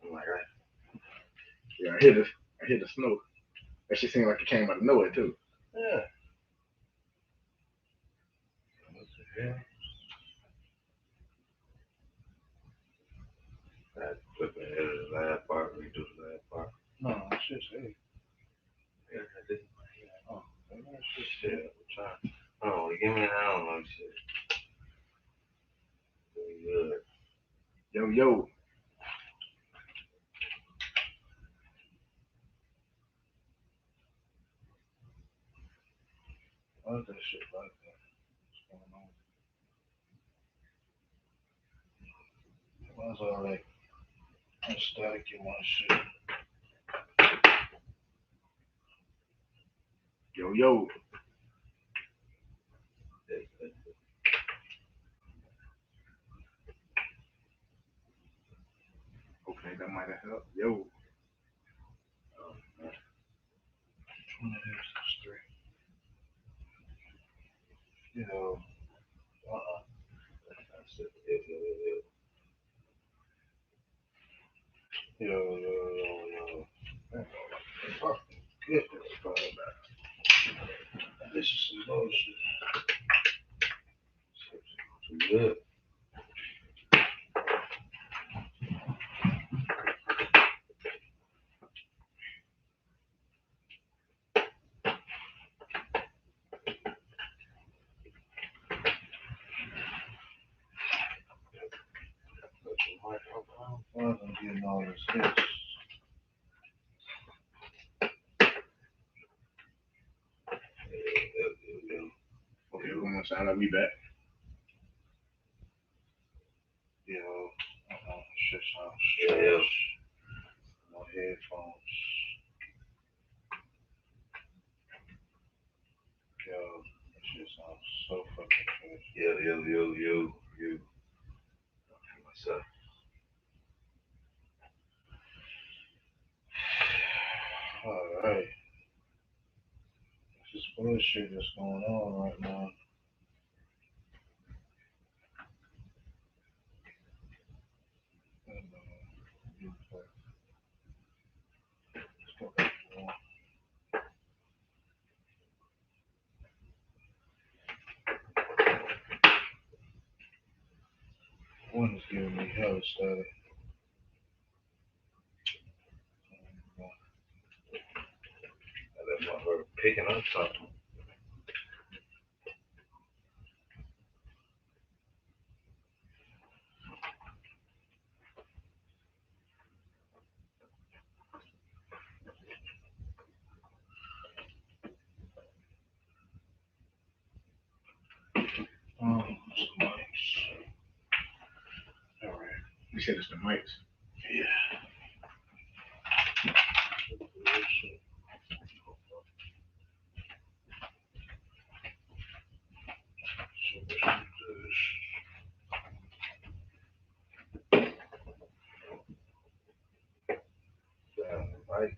I'm like, right. Yeah, I hear the snow. That shit seemed like it came out of nowhere too. Yeah. What the hell? That flip ahead of the last part, redo the last part. No, shit, hey. Yeah, I did. Oh, that shit. Shit, I'm trying. Oh, give me an hour, shit. Yo. What's that shit like that? What's going on? Why's all that static in my shit? Yo. Okay, that might have helped. Yo. Which one of these is three? Yo. That's it. Yo. Fuck. Get this phone back. This is some bullshit. Too good. I'm getting all this hits. Okay, we're gonna sound like we back. Yo. Shit sounds Yeah. strange. No headphones. Yo. That shit sounds so fucking good. Yo. What's up? Alright. This is bullshit that's going on right now. Let's go back to one. One is giving me hella static. That motherfucker picking up something. It's nice. Alright. You said it's the mics. Yeah. Right?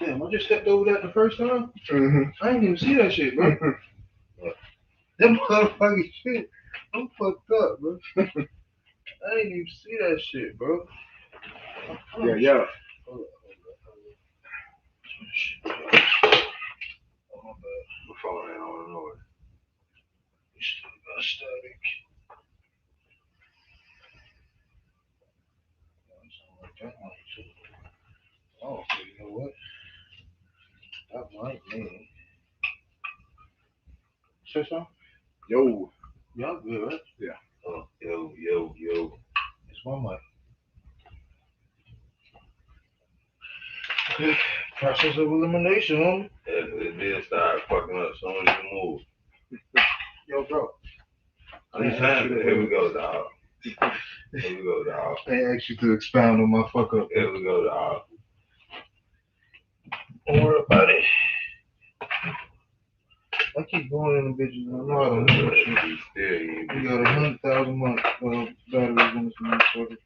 Damn, I just stepped over that the first time. Mm-hmm. I didn't even see that shit, bro. That motherfucking shit. I'm fucked up, bro. I didn't even see that shit, bro. Yeah. Hold up. Shit. Oh, my bad. My phone ain't on the noise. You still got static. Something like that might too. Oh, okay, you know what? That might mean. Say something? Yo. Y'all good, right? Oh, yo. It's my mic. Process of elimination, homie. It did start fucking up as soon as you move. Yo, bro. Here we go, dog. I asked you to expound on my fuck up. Here we go, dog. Don't worry about it. I keep going in the bitches. I know I don't know shit. We got 100,000 months batteries in this motherfucker.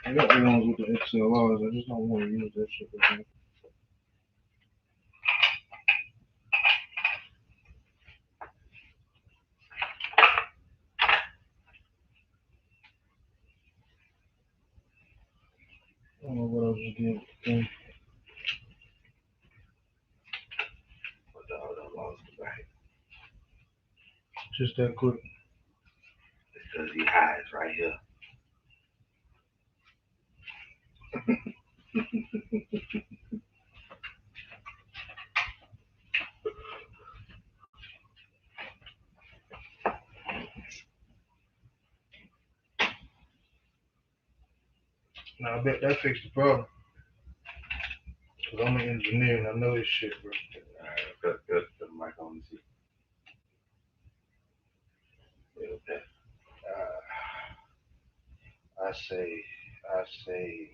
I got the ones with the XLRs. I just don't want to use that shit again. I don't know what I was getting. But dog, I lost the bank. Just that quick. Because he hides right here. Now I bet that fixed the problem. Cause I'm an engineer and I know this shit, bro. Cut the mic on the seat. Yeah, okay. I say, I say,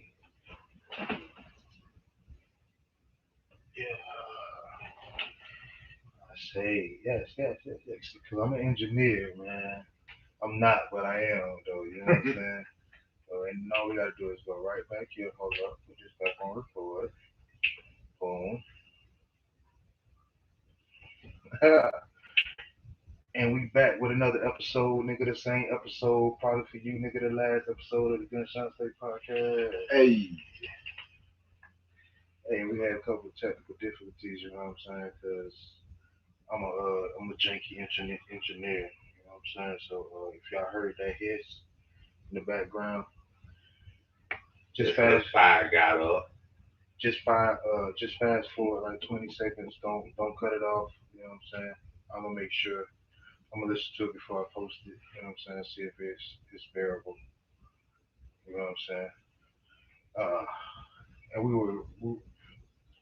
yeah. I say, yes. Cause I'm an engineer, man. I'm not, but I am, though. You know what I'm saying? So, and all we gotta do is go right back here. Hold up, put this back on record. Boom. And we back with another episode, nigga. The same episode, probably for you, nigga. The last episode of the Gunshine podcast. Hey, Hey, we had a couple of technical difficulties, you know what I'm saying? Cause I'm a janky engineer, you know what I'm saying? So if y'all heard that hiss in the background, just fast, fire got up. just fast forward like 20 seconds. Don't cut it off. You know what I'm saying? I'm gonna make sure I'm gonna listen to it before I post it. You know what I'm saying? See if it's bearable. You know what I'm saying? Uh, and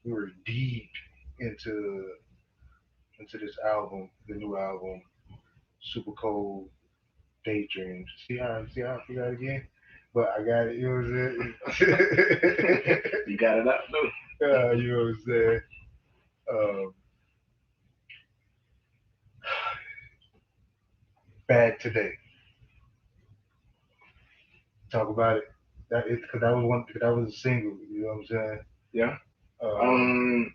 we were deep into this album, the new album, Super Cold Daydreams. See how I forgot again? But I got it. You know what I'm saying? you got it out though. You know what I'm saying? Um, Bad Today. Talk about it. That is because that was a single. You know what I'm saying? Yeah. Um,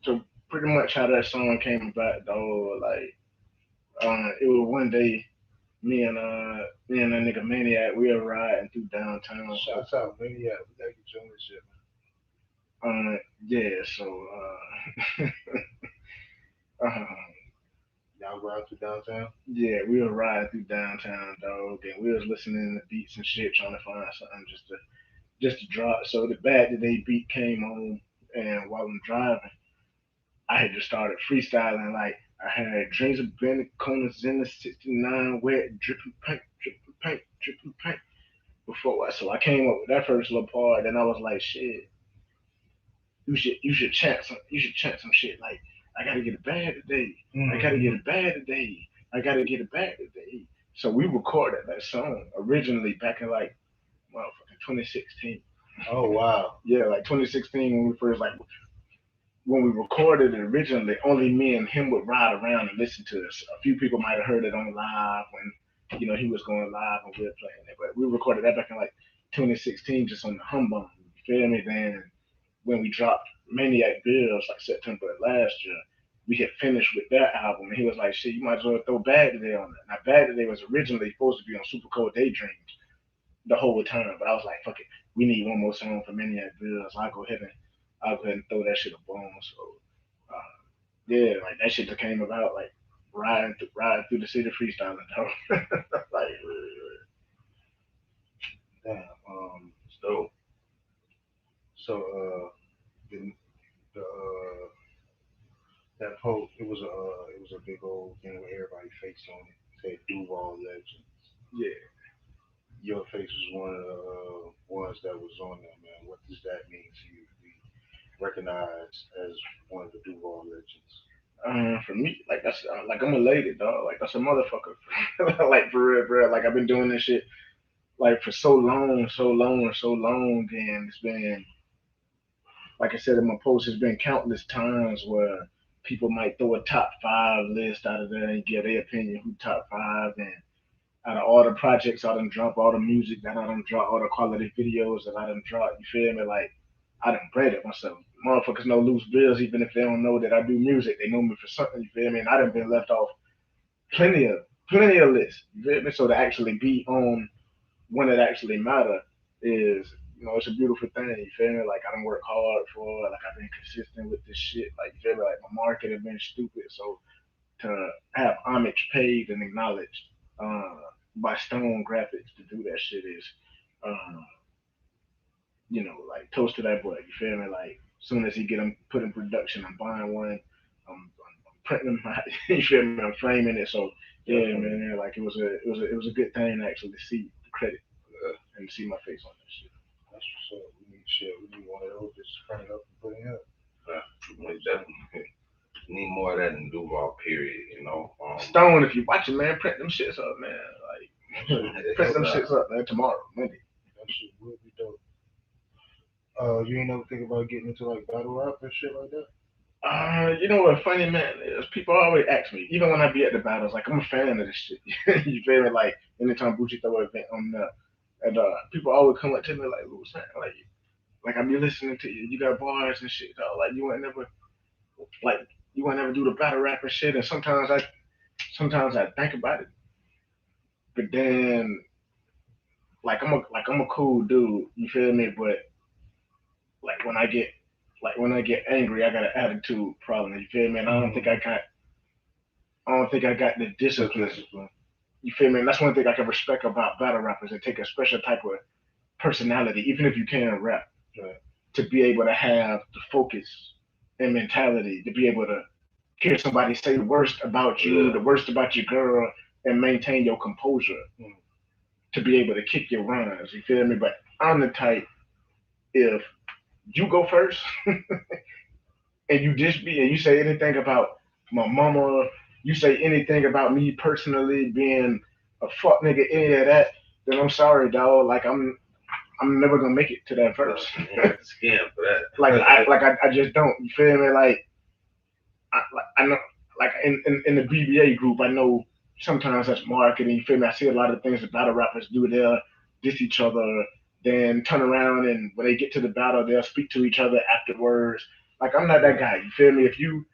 So pretty much how that song came about, though, like, it was one day me and a nigga Maniac, we were riding through downtown. Shouts out, man. Yeah, we gotta get you on this shit, Yeah, so uh, y'all go out to downtown. yeah, we were riding through downtown, dog, and we was listening to beats and shit, trying to find something just to drop. So the Bad Today beat came on, and while I'm driving, I had just started freestyling. Like I had dreams of being the corners in the '69, wet, dripping paint. Before, so I came up with that first little part, and I was like, shit, you should chant some shit like I gotta get it bad today. I gotta get it bad today. I gotta get it bad today. So we recorded that song originally back in like motherfucking 2016. Oh wow. Yeah, like 2016 when we first like when we recorded it originally, only me and him would ride around and listen to us. A few people might have heard it on live when he was going live and we were playing it. But we recorded that back in like 2016 just on the humbug. You feel me? Then when we dropped Maniac Bills like September last year, we had finished with that album and he was like, shit, you might as well throw Bad Today on it. Now Bad Today was originally supposed to be on Super Cold Daydreams the whole time, but I was like, fuck it, we need one more song for Maniac Bills. I'll go ahead and throw that shit a bone. So uh, yeah, like that shit that came about like riding through the city freestyling, though. Like Damn. So So the that post it was a big old thing with everybody's face on it. It said Duval Legends. yeah, Your face was one of the ones that was on there, man. What does that mean to you to be recognized as one of the Duval Legends? for me, like that's like I'm elated, dog. Like that's a motherfucker. Like for real, bro. Like I've been doing this shit like for so long, and it's been like I said in my post, it's been countless times where people might throw a top five list out of there and give their opinion who top five, and out of all the projects I done drop, all the music that I done drop, all the quality videos that I done drop, you feel me? Like I done graded myself. Motherfuckers know loose bills, even if they don't know that I do music, they know me for something, you feel me? And I done been left off plenty of lists, you feel me? So to actually be on when it actually matter is, it's a beautiful thing. You feel me? Like I don't work hard for it. Like I've been consistent with this shit. Like you feel me? Like my market has been stupid. So to have homage paid and acknowledged uh, by Stone Graphics to do that shit is, uh, like toast to that boy. You feel me? Like soon as he get them put in production, I'm buying one. I'm printing them. You feel me? I'm framing it. So yeah, man. Like it was a good thing to actually see the credit and see my face on that shit. That's what's turn it up and put it up. We definitely need more of that in Duval, period, you know. Stone, if you watching, man, print them shits up, man. Like, print them shits up, man. Tomorrow, Monday. That shit would be dope. You ain't never think about getting into like battle rap and shit like that? You know what funny man is? People always ask me, even when I be at the battles, like I'm a fan of this shit. You feel me? Like anytime Bucci throw an event on there, and people always come up to me like, "What's that?" Like I be listening to you. You got bars and shit. Dog. Like like you ain't never do the battle rap and shit. And sometimes I think about it, but then I'm a cool dude. You feel me? But like when I get angry, I got an attitude problem. You feel me? And I don't think I got the discipline. You feel me? And that's one thing I can respect about battle rappers. They take a special type of personality, even if you can't rap, Right. to be able to have the focus and mentality to be able to hear somebody say the worst about you, the worst about your girl, and maintain your composure to be able to kick your runs. You feel me? But I'm the type, if you go first and you dish me and you say anything about my mama, you say anything about me personally being a fuck nigga, any of that, then I'm sorry, dog. Like I'm never gonna make it to that verse. Scam for that. I just don't. You feel me? I know, like in the BBA group, I know sometimes that's marketing. You feel me? I see a lot of things that battle rappers do. They'll diss each other, then turn around and when they get to the battle, they'll speak to each other afterwards. Like I'm not that guy. You feel me? If you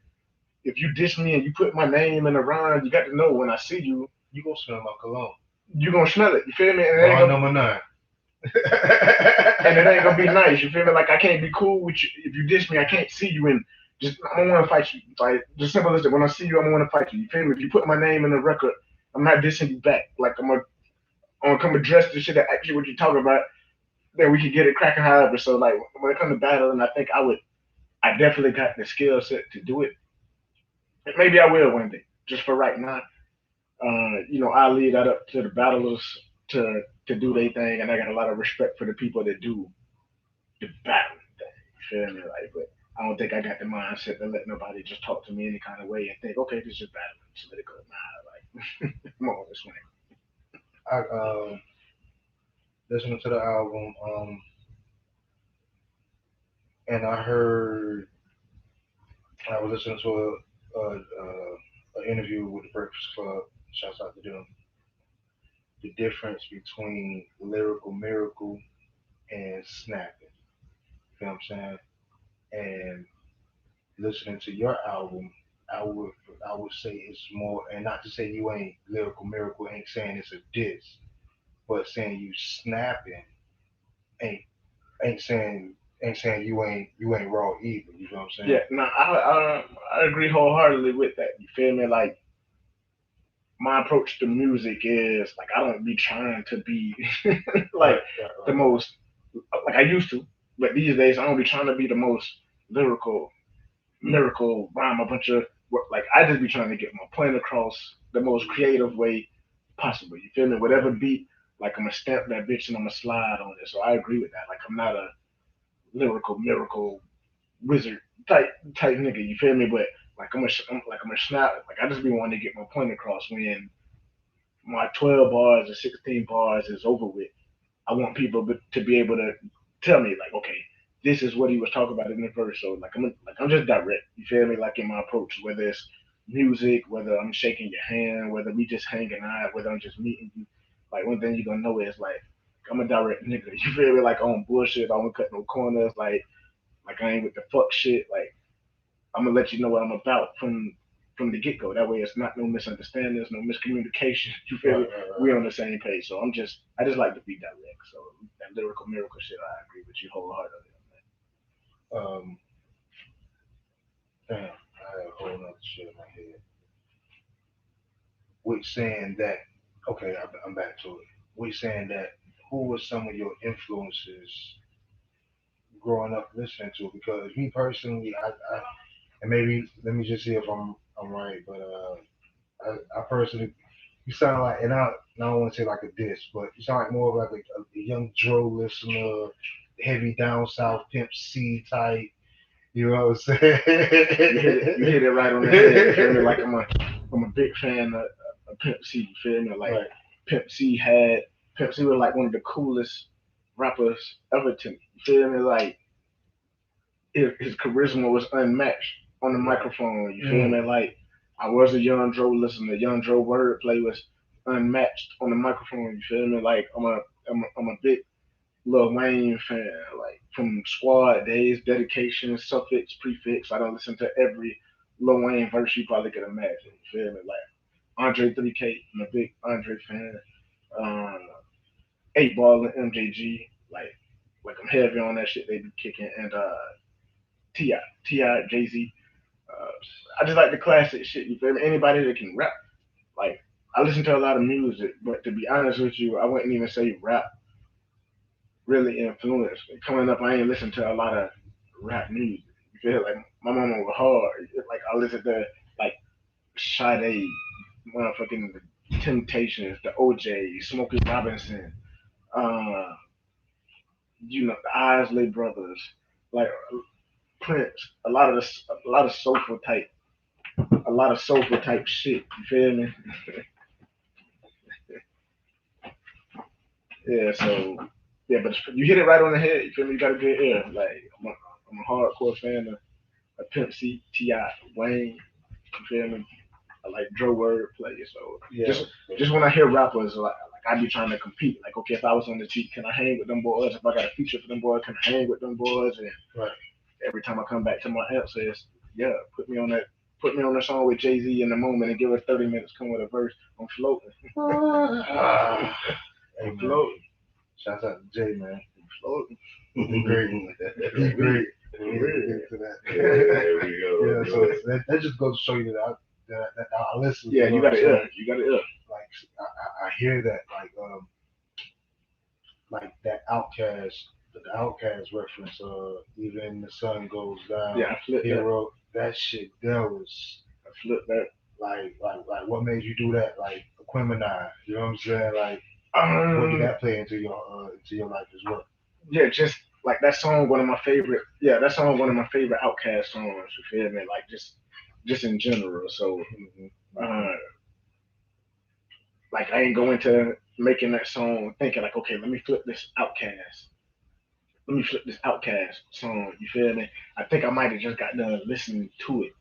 diss me and you put my name in a rhyme, you got to know when I see you, You gonna smell my cologne. you gonna smell it. You feel me? And Bar number 9. and it ain't gonna be nice. You feel me? Like I can't be cool with you if you diss me. I can't see you and just I don't want to fight you. Like just simple as that. When I see you, I want to fight you. You feel me? If you put my name in the record, I'm not dissing you back. Like I'm gonna come address this shit and ask you what you're talking about. Then we can get it cracking. However, so like when it comes to battling, I think I definitely got the skill set to do it. Maybe I will one day. Just for right now, I leave that up to the battlers to do their thing, and I got a lot of respect for the people that do the battle thing. You feel me? Like, but I don't think I got the mindset to let nobody just talk to me any kind of way and think, okay, this is battling, so let it go. Nah, like, come on, this way. I listening to the album, and I was listening to an interview with the Breakfast Club. Shouts out to them. The difference between lyrical miracle and snapping. You know what I'm saying? And listening to your album, I would I would say it's more, and not to say you ain't lyrical miracle, ain't saying it's a diss, but saying you snapping ain't ain't saying you ain't raw either. You know what I'm saying? Yeah, no, I agree wholeheartedly with that. You feel me? Like my approach to music is like I don't be trying to be like the most like I used to, but these days I don't be trying to be the most lyrical, miracle rhyme a bunch of like I just be trying to get my point across the most creative way possible. You feel me? Whatever beat, like I'm gonna stamp that bitch and I'm gonna slide on it. So I agree with that. Like I'm not a lyrical miracle wizard type nigga. You feel me? But I'm a snap. Like I just be wanting to get my point across when my 12 bars or 16 bars is over with. I want people to be able to tell me like, okay, this is what he was talking about in the verse. So I'm just direct. You feel me? Like in my approach, whether it's music, whether I'm shaking your hand, whether we just hanging out, whether I'm just meeting you. Like one thing you gonna know is like I'm a direct nigga. You feel me? Like on bullshit. I don't cut no corners. Like I ain't with the fuck shit. Like I'm gonna let you know what I'm about from the get go. That way, it's not no misunderstandings, no miscommunication. You feel me? We on the same page. So I just like to be direct. So that lyrical miracle shit, I agree with you wholeheartedly. Um, damn, I had a whole nother shit in my head. Which saying that, okay, I'm back to it. Which saying that, who were some of your influences growing up listening to? Because me personally, and maybe let me just see if I'm right, but I personally, you sound like, and I don't want to say like a diss, but you sound like more of like a young Dro listener, heavy down south pimp C type. You know what I'm saying? You hit it right on the head. You feel me? Like I'm a big fan of Pimp C. You feel me? Like Right. Pimp C had Pimp C was like one of the coolest rappers ever to me. You feel me? Like his charisma was unmatched on the Right. microphone. You feel me? Like I was a Young Dro listener. Young Dro wordplay was unmatched on the microphone. You feel me? Like I'm a big Lil Wayne fan. Like from Squad days, Dedication, Suffix, Prefix. I don't listen to every Lil Wayne verse you probably could imagine. You feel me? Like Andre 3K. I'm a big Andre fan. Um, 8 Ball and MJG. Like I'm heavy on that shit they be kicking. And Ti, Jay Z. Uh, I just like the classic shit. You feel me? Anybody that can rap. Like I listen to a lot of music, but to be honest with you, I wouldn't even say rap really influenced me. Coming up, I ain't listened to a lot of rap music. You feel like my mama was hard. Like I listened to like Sade, motherfucking the Temptations, the OJ, Smokey Robinson, uh, the Isley Brothers, like Prince. A lot of soulful type, a lot of soulful type shit. You feel me? Yeah. So yeah, but you hit it right on the head. You feel me? You got a good ear. Like I'm a hardcore fan of Pimp C, T.I., Wayne. You feel me? I like Dro wordplay. So Yeah. just when I hear rappers, like I be trying to compete. Like, okay, if I was on the team, can I hang with them boys? If I got a feature for them boys, can I hang with them boys? And Right. every time I come back to my answer, it's yeah, put me on the song with Jay Z in the moment and give us 30 minutes. Come with a verse. I'm floating. Ah, hey I'm man. floating. Shouts out to Jay, man. I'm floating. He great. He great. For He real. get to that. There we go. Yeah, so that just goes to show you that I listen. Yeah, You you know what got I'm to saying? ear. You got to ear. Like I hear that like that Outcast, the Outcast reference. Even the sun goes down. Yeah, I flipped that. Hero, that shit. That was I flipped that. like what made you do that? Like Aquemini. You know what I'm saying? Like what did that play into your life as well? Yeah, just like that song, one of my favorite. Yeah, that song, one of my favorite Outkast songs. You feel me? Like just in general. So, uh, like I ain't go into making that song thinking like, okay, let me flip this Outkast. Let me flip this Outkast song. You feel me? I think I might have just got done listening to it.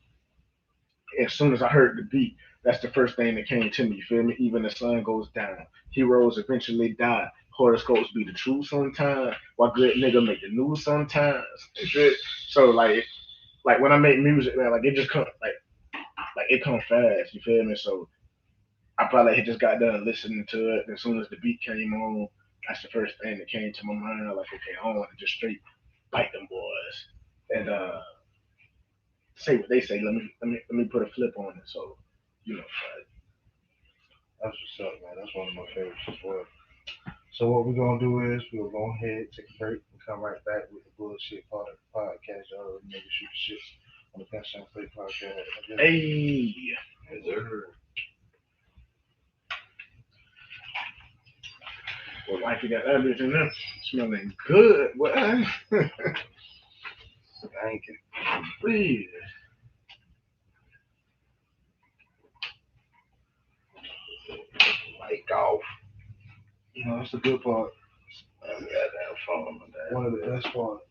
As soon as I heard the beat, that's the first thing that came to me. You feel me? Even the sun goes down. Heroes eventually die. Horoscopes be the truth sometimes. While good nigga make the news sometimes. You feel? So like when I make music, man, like it just come like it come fast. You feel me? So I probably had just got done listening to it. As soon as the beat came on, that's the first thing that came to my mind. Like, okay, I don't want to just straight bite them boys and say what they say. Let me put a flip on it. So, you know, That's what's up, man. That's one of my favorites as well. So what we're gonna do is we'll go ahead, take a break, and come right back with the bullshit part of the podcast. Y'all already know we shoot the shit on the Gunshine podcast. hey, Yes, sir. well, like you got everything there, smelling good. What? Thank you. Please. Mic off. You know, that's the good part. I got that phone on that. One of the best parts.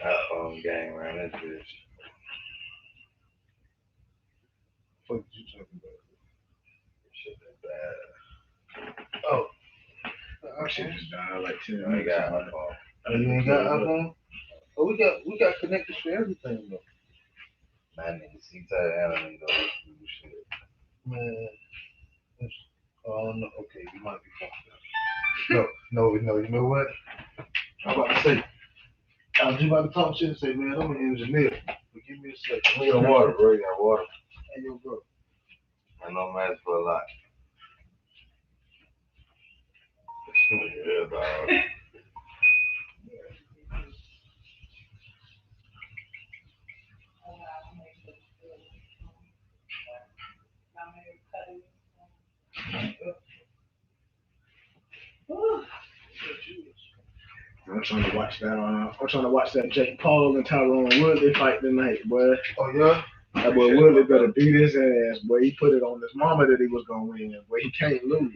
iPhone gang around this bitch. What did you talking about? Shit that Oh, My shit just died like 10 bad. I ain't minutes got ago. iPhone. oh, you ain't got iPhone? Oh, we got connectors for everything though. Man, nigga, see that anime though. Do shit. Man, oh no, okay, you might be fucked up. No. You know what? I'm about to say. I was just about to talk shit and say, man, I'm an engineer. But give me a second. We got water, bro. You got water. Hey, yo, bro. I know I'm asking for a lot. Yeah, dog. I'm trying to watch that. I'm trying to watch that Jake Paul and Tyrone Woodley fight tonight, boy. Oh yeah. That boy Woodley better beat his ass, boy. He put it on his mama that he was gonna win, boy. He can't lose.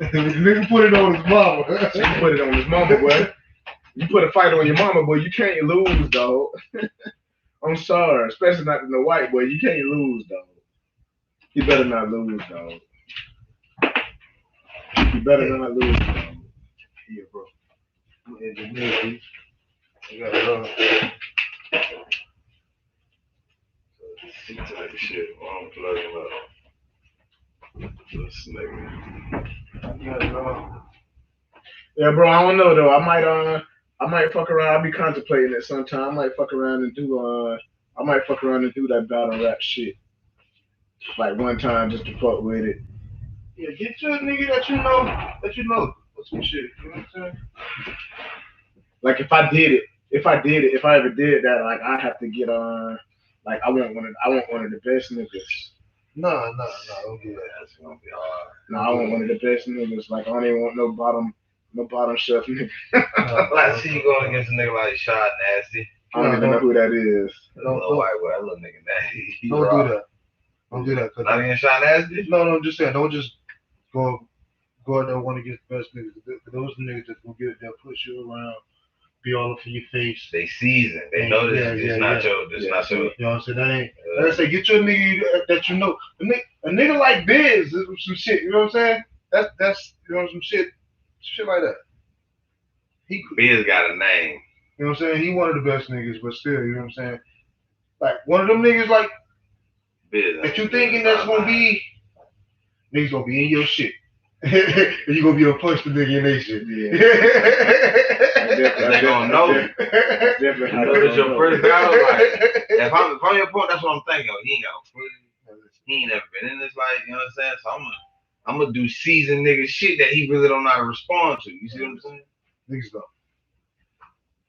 Nigga put it on his mama. He put it on his mama, boy. You put a fight on your mama, boy. You can't lose, dog. I'm sorry, especially not in the white boy. You can't lose, dog. You better not lose, dog. You better not lose, dog. Yeah, bro. I got See type shit. I'm plugging up. This nigga. Yeah, bro. I don't know though. I might fuck around. I'll be contemplating it sometime. I might fuck around and do that battle rap shit. Like one time just to fuck with it. Yeah, get you a nigga that you know or some shit. You know what I'm saying? Like if I ever did that, like I have to get like I want one of the best niggas. No, don't do that. That's gonna be hard. No, I want one of the best niggas. Like I don't even want no bottom shelf nigga. Like, see you going against a nigga like Shot Nasty. I don't even know who that is. Little white boy, that little nigga nasty. Don't do that. Don't do that. Not even Shot Nasty? No, I'm just saying. Don't just go out there and want to get the best niggas. Those niggas that will get there, push you around, be all up in your face. They seasoned. They know this. It's not your. You know what I'm saying? That ain't. Like I say, get your nigga that you know. A nigga like Biz, some shit. You know what I'm saying? That's you know some shit like that. Biz got a name. You know what I'm saying? He one of the best niggas, but still, you know what I'm saying? Like one of them niggas like Biz. that you thinking that's gonna be niggas gonna be in your shit. And you gonna be able to punch the nigga in their shit. Yeah. They gonna know. Definitely. Because it's your first battle. Like, if I'm your point, that's what I'm thinking. He ain't got he ain't never been in this life, you know what I'm saying? So I'm gonna do seasoned nigga shit that he really don't know how to respond to. You see what I'm saying? Niggas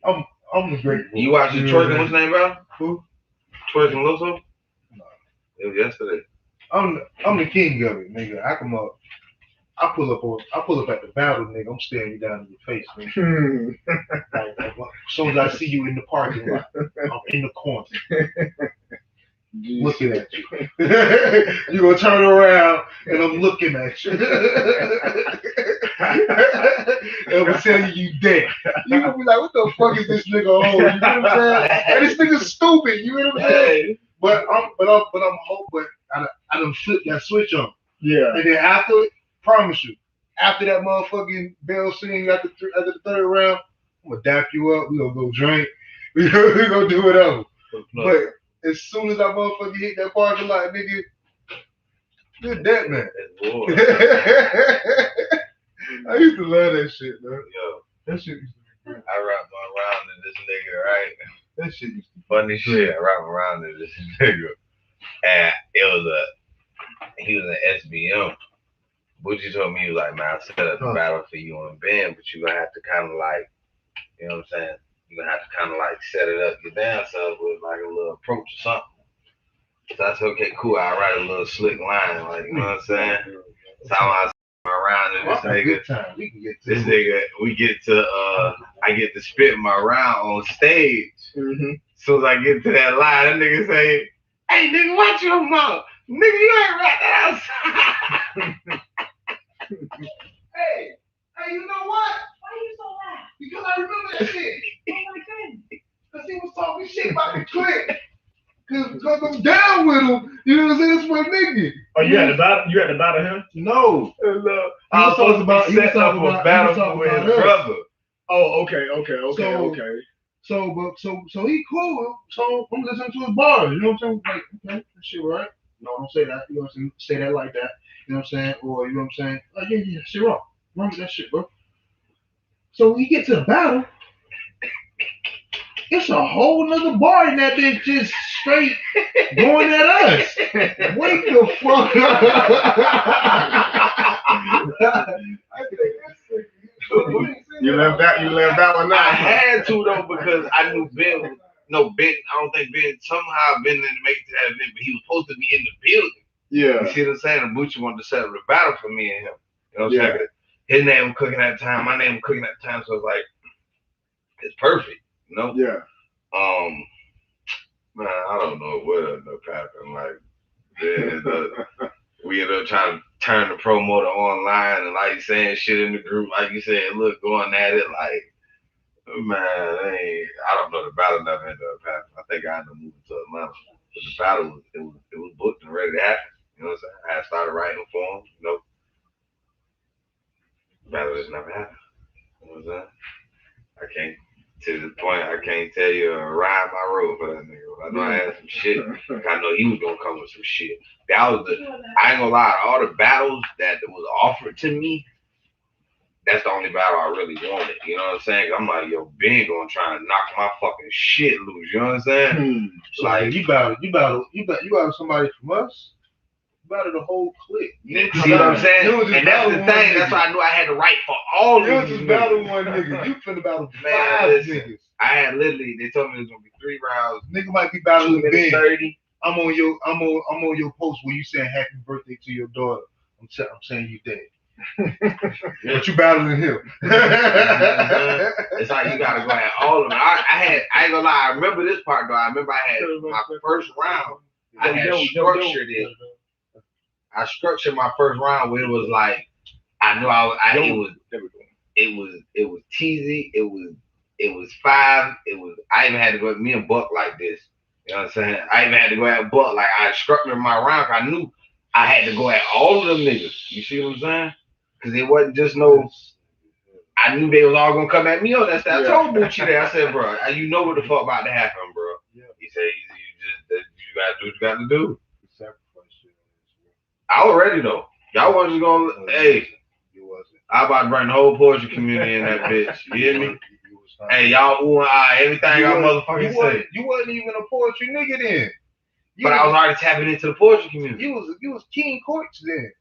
don't. I'm the great boy. You watch the twerking, what's his name, bro? Who? Twerking Loso? No. It was yesterday. I'm the king of it, nigga. I come up. I pull up at the battle, nigga. I'm staring you down in your face, nigga. Like, as soon as I see you in the parking lot, I'm in the corner. Looking at you. You gonna turn around and I'm looking at you. And I'm gonna tell you dead. You gonna be like, what the fuck is this nigga on? You know what I'm saying? And this nigga's stupid, you know what I'm saying? But I done flipped that switch on. Yeah. And then after it, promise you, after that motherfucking bell sing after the third round, I'm gonna dap you up. We gonna go drink. We gonna do whatever. But as soon as that motherfucker hit that parking lot, nigga, you're dead, man. I used to love that shit, man. Yo, that shit used to be great. I rapped around to this nigga, right? That shit used to be funny shit. I rapped around to this nigga, and he was an SBM. Butchie told me, he was like, man, I set up the battle for you and Ben, but you gonna have to kind of like, you know what I'm saying? You're gonna have to kind of like set it up your damn self with like a little approach or something. So I said, okay, cool. I'll write a little slick line, like, you know what I'm saying? So I'm around to this nigga. We get to I get to spit my round on stage. Mm-hmm. As soon as I get to that line, that nigga say, hey nigga, watch your mouth. Nigga, you ain't rap that outside. Hey, you know what? Why are you so loud? Because I remember that shit. Oh my goodness. Because he was talking shit about the clique. Because I'm down with him. You know what I'm saying? That's my nigga. Oh, you had to battle him? No. I was supposed to be set up for a battle with his brother. Oh, okay. So he cool. So I'm listening to his bars. You know what I'm saying? Like, okay, that shit right. No, don't say that. You know what I'm saying? Say that like that. You know what I'm saying? Or you know what I'm saying? Like, yeah, shit wrong. Wrong with that shit, bro. So we get to the battle. It's a whole nother bar in that bitch just straight going at us. Wake the fuck up. You left that one out. I had to though because I knew Ben. Ben. I don't think Ben somehow Ben didn't make it to that event, but he was supposed to be in the building. Yeah. You see what I'm saying? And Bucci wanted to set up the battle for me and him. You know what I'm saying? His name was cooking at the time. My name was cooking at the time. So it's like, it's perfect, you know. Yeah. Man, I don't know what ended up happening. Like, we ended up trying to turn the promoter online and like saying shit in the group, like you said, look, going at it like, man, I don't know. The battle never ended up happening. I think I ended up moving to Atlanta, but the battle was booked and ready to happen. You know what I'm saying? I had started writing for him. You know, the battle just never happened. You know what I'm saying? I can't. To the point, I can't tell you a rhyme I wrote for that nigga. I know I had some shit. I know he was gonna come with some shit. That was I ain't gonna lie. All the battles that was offered to me, that's the only battle I really wanted. You know what I'm saying? I'm like, yo, Ben gonna try and knock my fucking shit loose. You know what I'm saying? So Like, you battle somebody from us. You battle the whole clique. see what I'm saying? And that's the thing. That's why I knew I had to write for all You of these just battle niggas. one nigga. You finna battle Man, 5 listen. niggas. I had literally. They told me it was gonna be 3 rounds. Nigga might be 2 battling minutes Ben. 30. I'm on your post where you saying happy birthday to your daughter. I'm saying you dead. But you battling him. It's like you gotta go at all of them. I ain't gonna lie. I remember this part though. I remember I had my first round. I had structured it. I structured my first round where it was like I knew it was teasy. It was 5. I even had to go at me and Buck like this. You know what I'm saying? I even had to go at Buck like I structured my round. I knew I had to go at all of them niggas. You see what I'm saying? Because it wasn't just no. I knew they was all gonna come at me on that stuff. I told Bucci that. I said, bro, you know what the fuck about to happen, bro. Yeah. He said, you gotta do what you gotta do. Sacrifice shit. I already know. Y'all wasn't just gonna. Hey, You wasn't. I about to bring the whole poetry community in that bitch. You hear me? Hey, y'all, ooh, everything I motherfucking say. You wasn't even a poetry nigga then. But I was already tapping into the poetry community. You was King Courts then.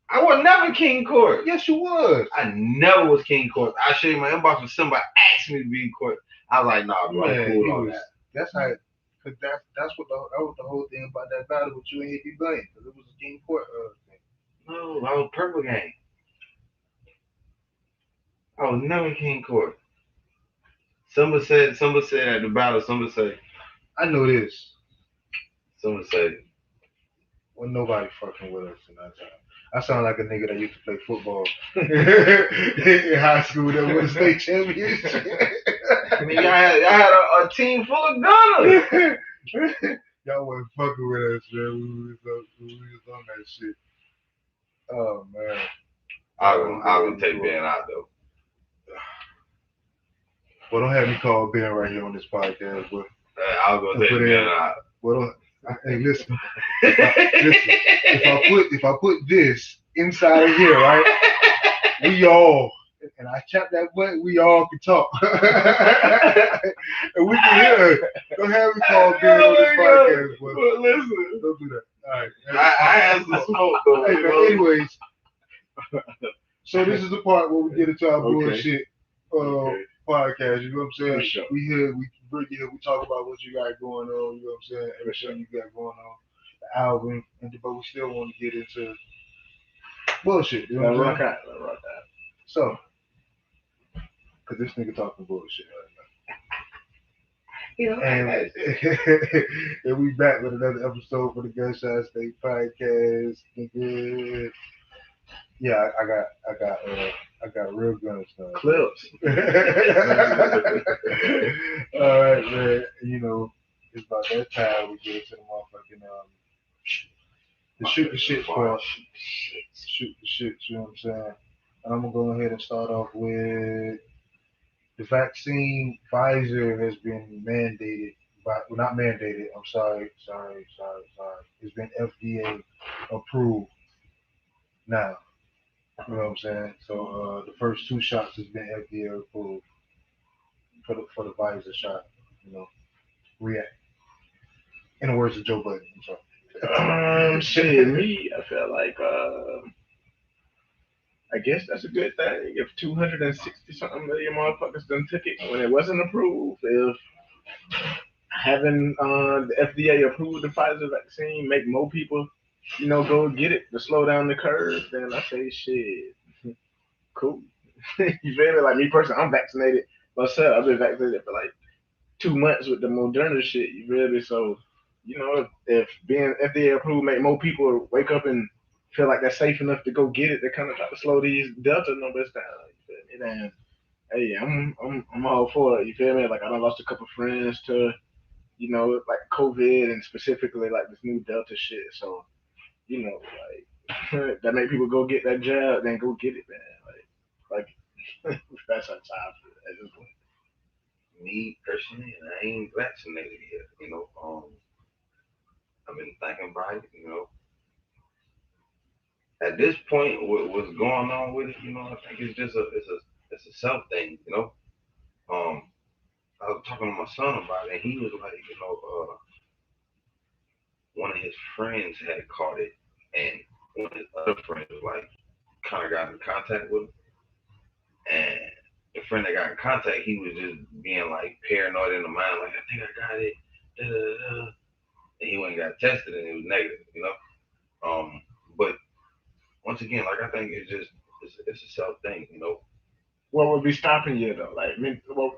I was never King Court. Yes, you was. I never was King Court. I showed you my inbox when somebody asked me to be in court. I was like, nah, bro, I'm cool on that. That's how. Cause that's what that was the whole thing about that battle with you and Hippie Blaine. Cause it was a King Court thing. No, I was Purple Gang. I was never King Court. Somebody said at the battle, somebody said. I know this. Somebody said. Well, nobody fucking with us in that time. I sound like a nigga that used to play football in high school that won the state championship. I mean, y'all had a team full of gunners. Y'all wasn't fucking with us, man. We was on that shit. Oh, man. I'm gonna take Ben out, though. Well, don't have me call Ben right here on this podcast, but I was gonna take Ben out. Well, hey, listen. If I put this inside of here, right? We all, and I tap that button, we all can talk. And we can hear it. Don't have me call Ben on this podcast, but listen. Don't do that. All right. I had some smoke, though. Hey, man, anyways, so this is the part where we get into our bullshit podcast. You know what I'm saying? Sure. We here, we bring you here, we talk about what you got going on. You know what I'm saying? Everything you got going on, the album, but we still want to get into bullshit. You know what I'm saying? Rock out. So, cause this nigga talking bullshit right now. And we back with another episode for the Gunshine State Podcast. Nigga. Yeah, I got real guns now. Clips. All right, man. You know, it's about that time we get into the motherfucking the shoot the shit part. Shoot the shit, you know what I'm saying? And I'm gonna go ahead and start off with the vaccine. Pfizer has been mandated, not mandated. I'm sorry. It's been FDA approved now. You know what I'm saying? So the first 2 shots has been FDA approved for the Pfizer shot. You know, react. In the words of Joe Budden. I'm sorry. Shit, me, I felt like I guess that's a good thing. If 260 something million motherfuckers done took it when it wasn't approved, if having the FDA approve the Pfizer vaccine make more people, go get it to slow down the curve, then I say shit, cool. You feel me? Like me personally, I'm vaccinated. Like I said, I've been vaccinated for like 2 months with the Moderna shit. You feel me? So, if being FDA approved make more people wake up and feel like they're safe enough to go get it, they kind of try to slow these Delta numbers down. You feel me? And hey, I'm all for it. You feel me? Like I done lost a couple friends to like COVID and specifically like this new Delta shit. So that make people go get that jab, then go get it, man. Like that's our time for it at this point. Me personally, and I ain't vaccinated yet. I've been thinking about it. At this point, what's going on with it? I think it's just it's a self thing. Um, I was talking to my son about it, and he was like, one of his friends had caught it, and one of his other friends was like, kind of got in contact with him, and the friend that got in contact, he was just being like paranoid in the mind, like I think I got it, da da da, and he went and got tested, and it was negative. But once again, like I think it's a self thing. What would be stopping you though? Like,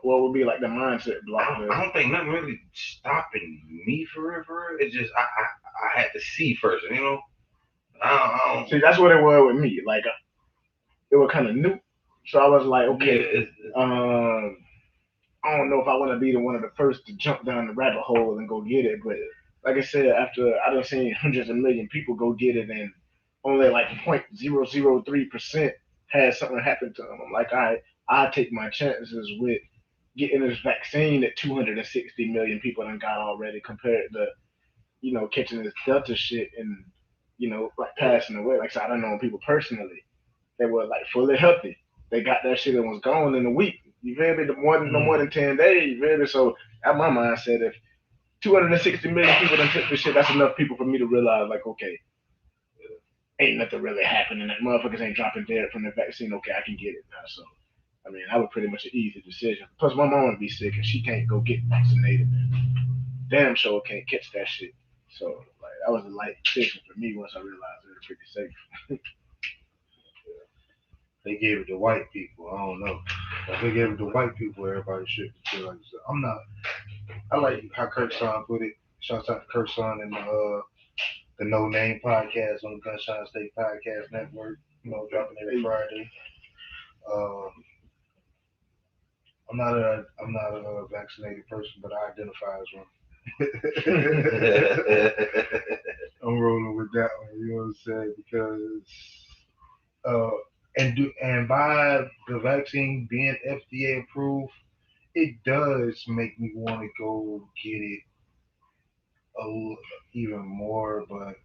what would be like the mindset block I there? don't think nothing really stopping me for real, for real. It's just I had to see first. I don't See, that's what it was with me. Like, it was kind of new, so I was like, yeah, okay, um, I don't know if I want to be the one of the first to jump down the rabbit hole and go get it, but like I said, after I done seen hundreds of million people go get it, and only like 0.003% had something happen to them, I'm like, all right, I take my chances with getting this vaccine that 260 million people done got already, compared to catching this Delta shit and like passing away. Like I said, I don't know people personally. They were like fully healthy. They got that shit and was gone in a week. You feel me? No more than 10 days. You feel me? So at my mindset, if 260 million people done took this shit, that's enough people for me to realize like, okay, ain't nothing really happening. That motherfuckers ain't dropping dead from the vaccine. Okay, I can get it now. So I mean, that was pretty much an easy decision. Plus, my mom would be sick and she can't go get vaccinated. Damn sure can't catch that shit. So like that was a light decision for me once I realized it was pretty safe. They gave it to white people. I don't know. If they gave it to white people, everybody should feel like that. I'm not. I like how Kurt Son put it. Shouts out to Kurt Son and the No Name podcast on the Gunshine State Podcast Network. Dropping every Friday. Uh, I'm not a vaccinated person, but I identify as one. I'm rolling with that one. You know what I'm saying? Because uh, and by the vaccine being FDA approved, it does make me want to go get it even more. But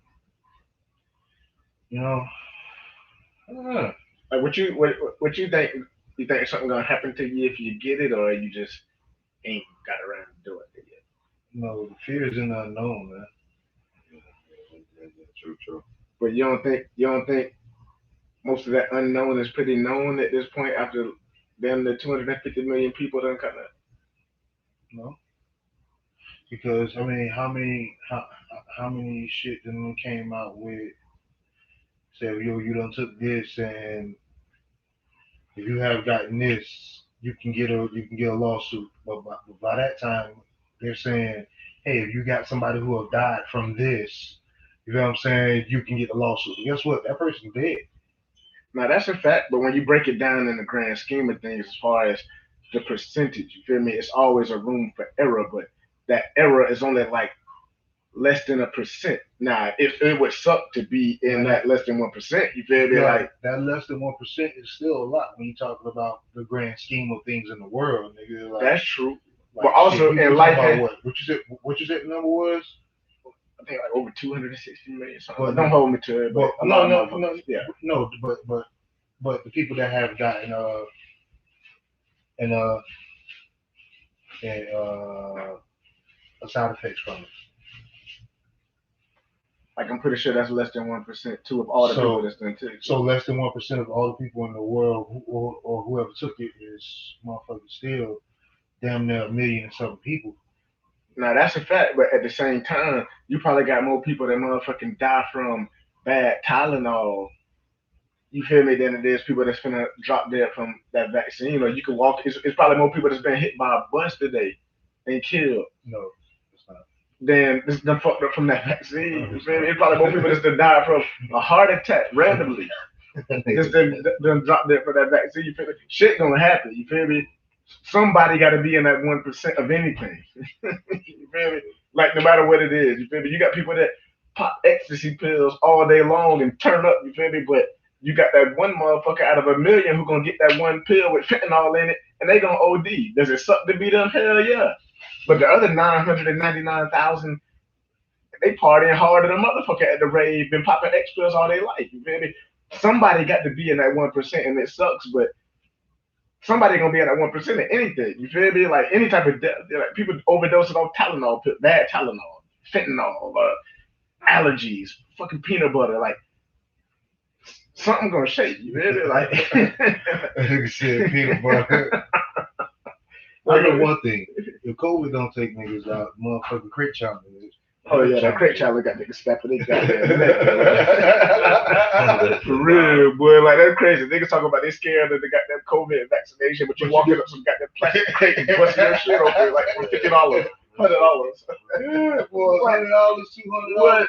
you know, I don't know. Like what you think? You think something gonna happen to you if you get it, or you just ain't got around to doing it yet? The fear is in the unknown, man. true, true. But you don't think most of that unknown is pretty known at this point after them the 250 million people done kind of. No, because I mean, how many shit that came out with say, yo, you done took this, and if you have gotten this, you can get a lawsuit. But by that time, they're saying, hey, if you got somebody who have died from this, you know what I'm saying, you can get a lawsuit. And guess what? That person's dead. Now that's a fact, but when you break it down in the grand scheme of things, as far as the percentage, you feel me? It's always a room for error, but that error is only like less than a percent. Now, if it would suck to be in that less than 1%, you feel me? Yeah, Like that less than 1% is still a lot when you're talking about the grand scheme of things in the world, nigga. That's true. Like But also shit, in we life, talking about what? What you said the number was? I think like over 260 million something. But don't hold me to it, but But a lot no, of no, no, motherfuckers. Yeah. no. But the people that have gotten and and side effects from it. Like I'm pretty sure that's less than 1% too of all the people that's done took it. So less than 1% of all the people in the world, or whoever took it, is motherfucking still damn near a million and something people. Now that's a fact, but at the same time, you probably got more people that motherfucking die from bad Tylenol You feel me? Than it is people that's finna drop dead from that vaccine. You know, you can walk. It's probably more people that's been hit by a bus today and killed No, it's not. than this done fucked up from that vaccine. You feel me? It's probably more people that's done died from a heart attack randomly. Just done drop dead for that vaccine. You feel me? Shit gonna happen. You feel me? Somebody got to be in that 1% of anything. You feel me? Like no matter what it is. You feel me? You got people that pop ecstasy pills all day long and turn up. You feel me? But you got that one motherfucker out of a million who gonna get that one pill with fentanyl in it, and they gonna OD. Does it suck to be them? Hell yeah. But the other 999,000, they partying harder than a motherfucker at the rave, been popping X pills all their life. You feel me? Somebody got to be in that 1%, and it sucks, but somebody gonna be in that 1% of anything. You feel me? Like any type of death. Like people overdosing on Tylenol, bad Tylenol, fentanyl, allergies, fucking peanut butter. Like something gonna shake you, really. Like Nigga said peanut butter. I know one thing. If COVID don't take niggas out, motherfucking crate challenge is. Oh yeah, that crate challenge got niggas snapping their goddamn neck. For real, boy. Like that's crazy. Niggas talking about they scared of the goddamn COVID vaccination, but you walking up some goddamn plastic crate and busting your shit open like for $50, $100. Yeah, boy, $100, $200.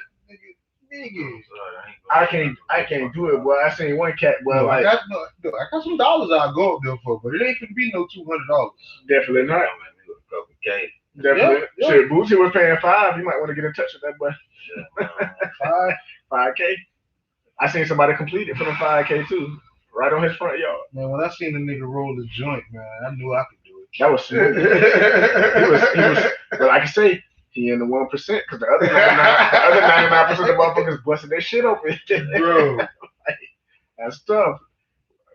Nigga. I can't do it, boy. I seen one cat, boy. No, like I got some dollars I'll go up there for, but it ain't gonna be no $200. definitely not. Couple K. Definitely. Yeah. Shit, Boosie was paying $5. You might want to get in touch with that boy. Five. 5K. I seen somebody complete it for the 5K too, right on his front yard. Man, when I seen a nigga roll a joint, man, I knew I could do it. That was smooth. he was, but like I say, he in the 1% because the other 99% of the motherfuckers busting their shit open. Bro. That's tough.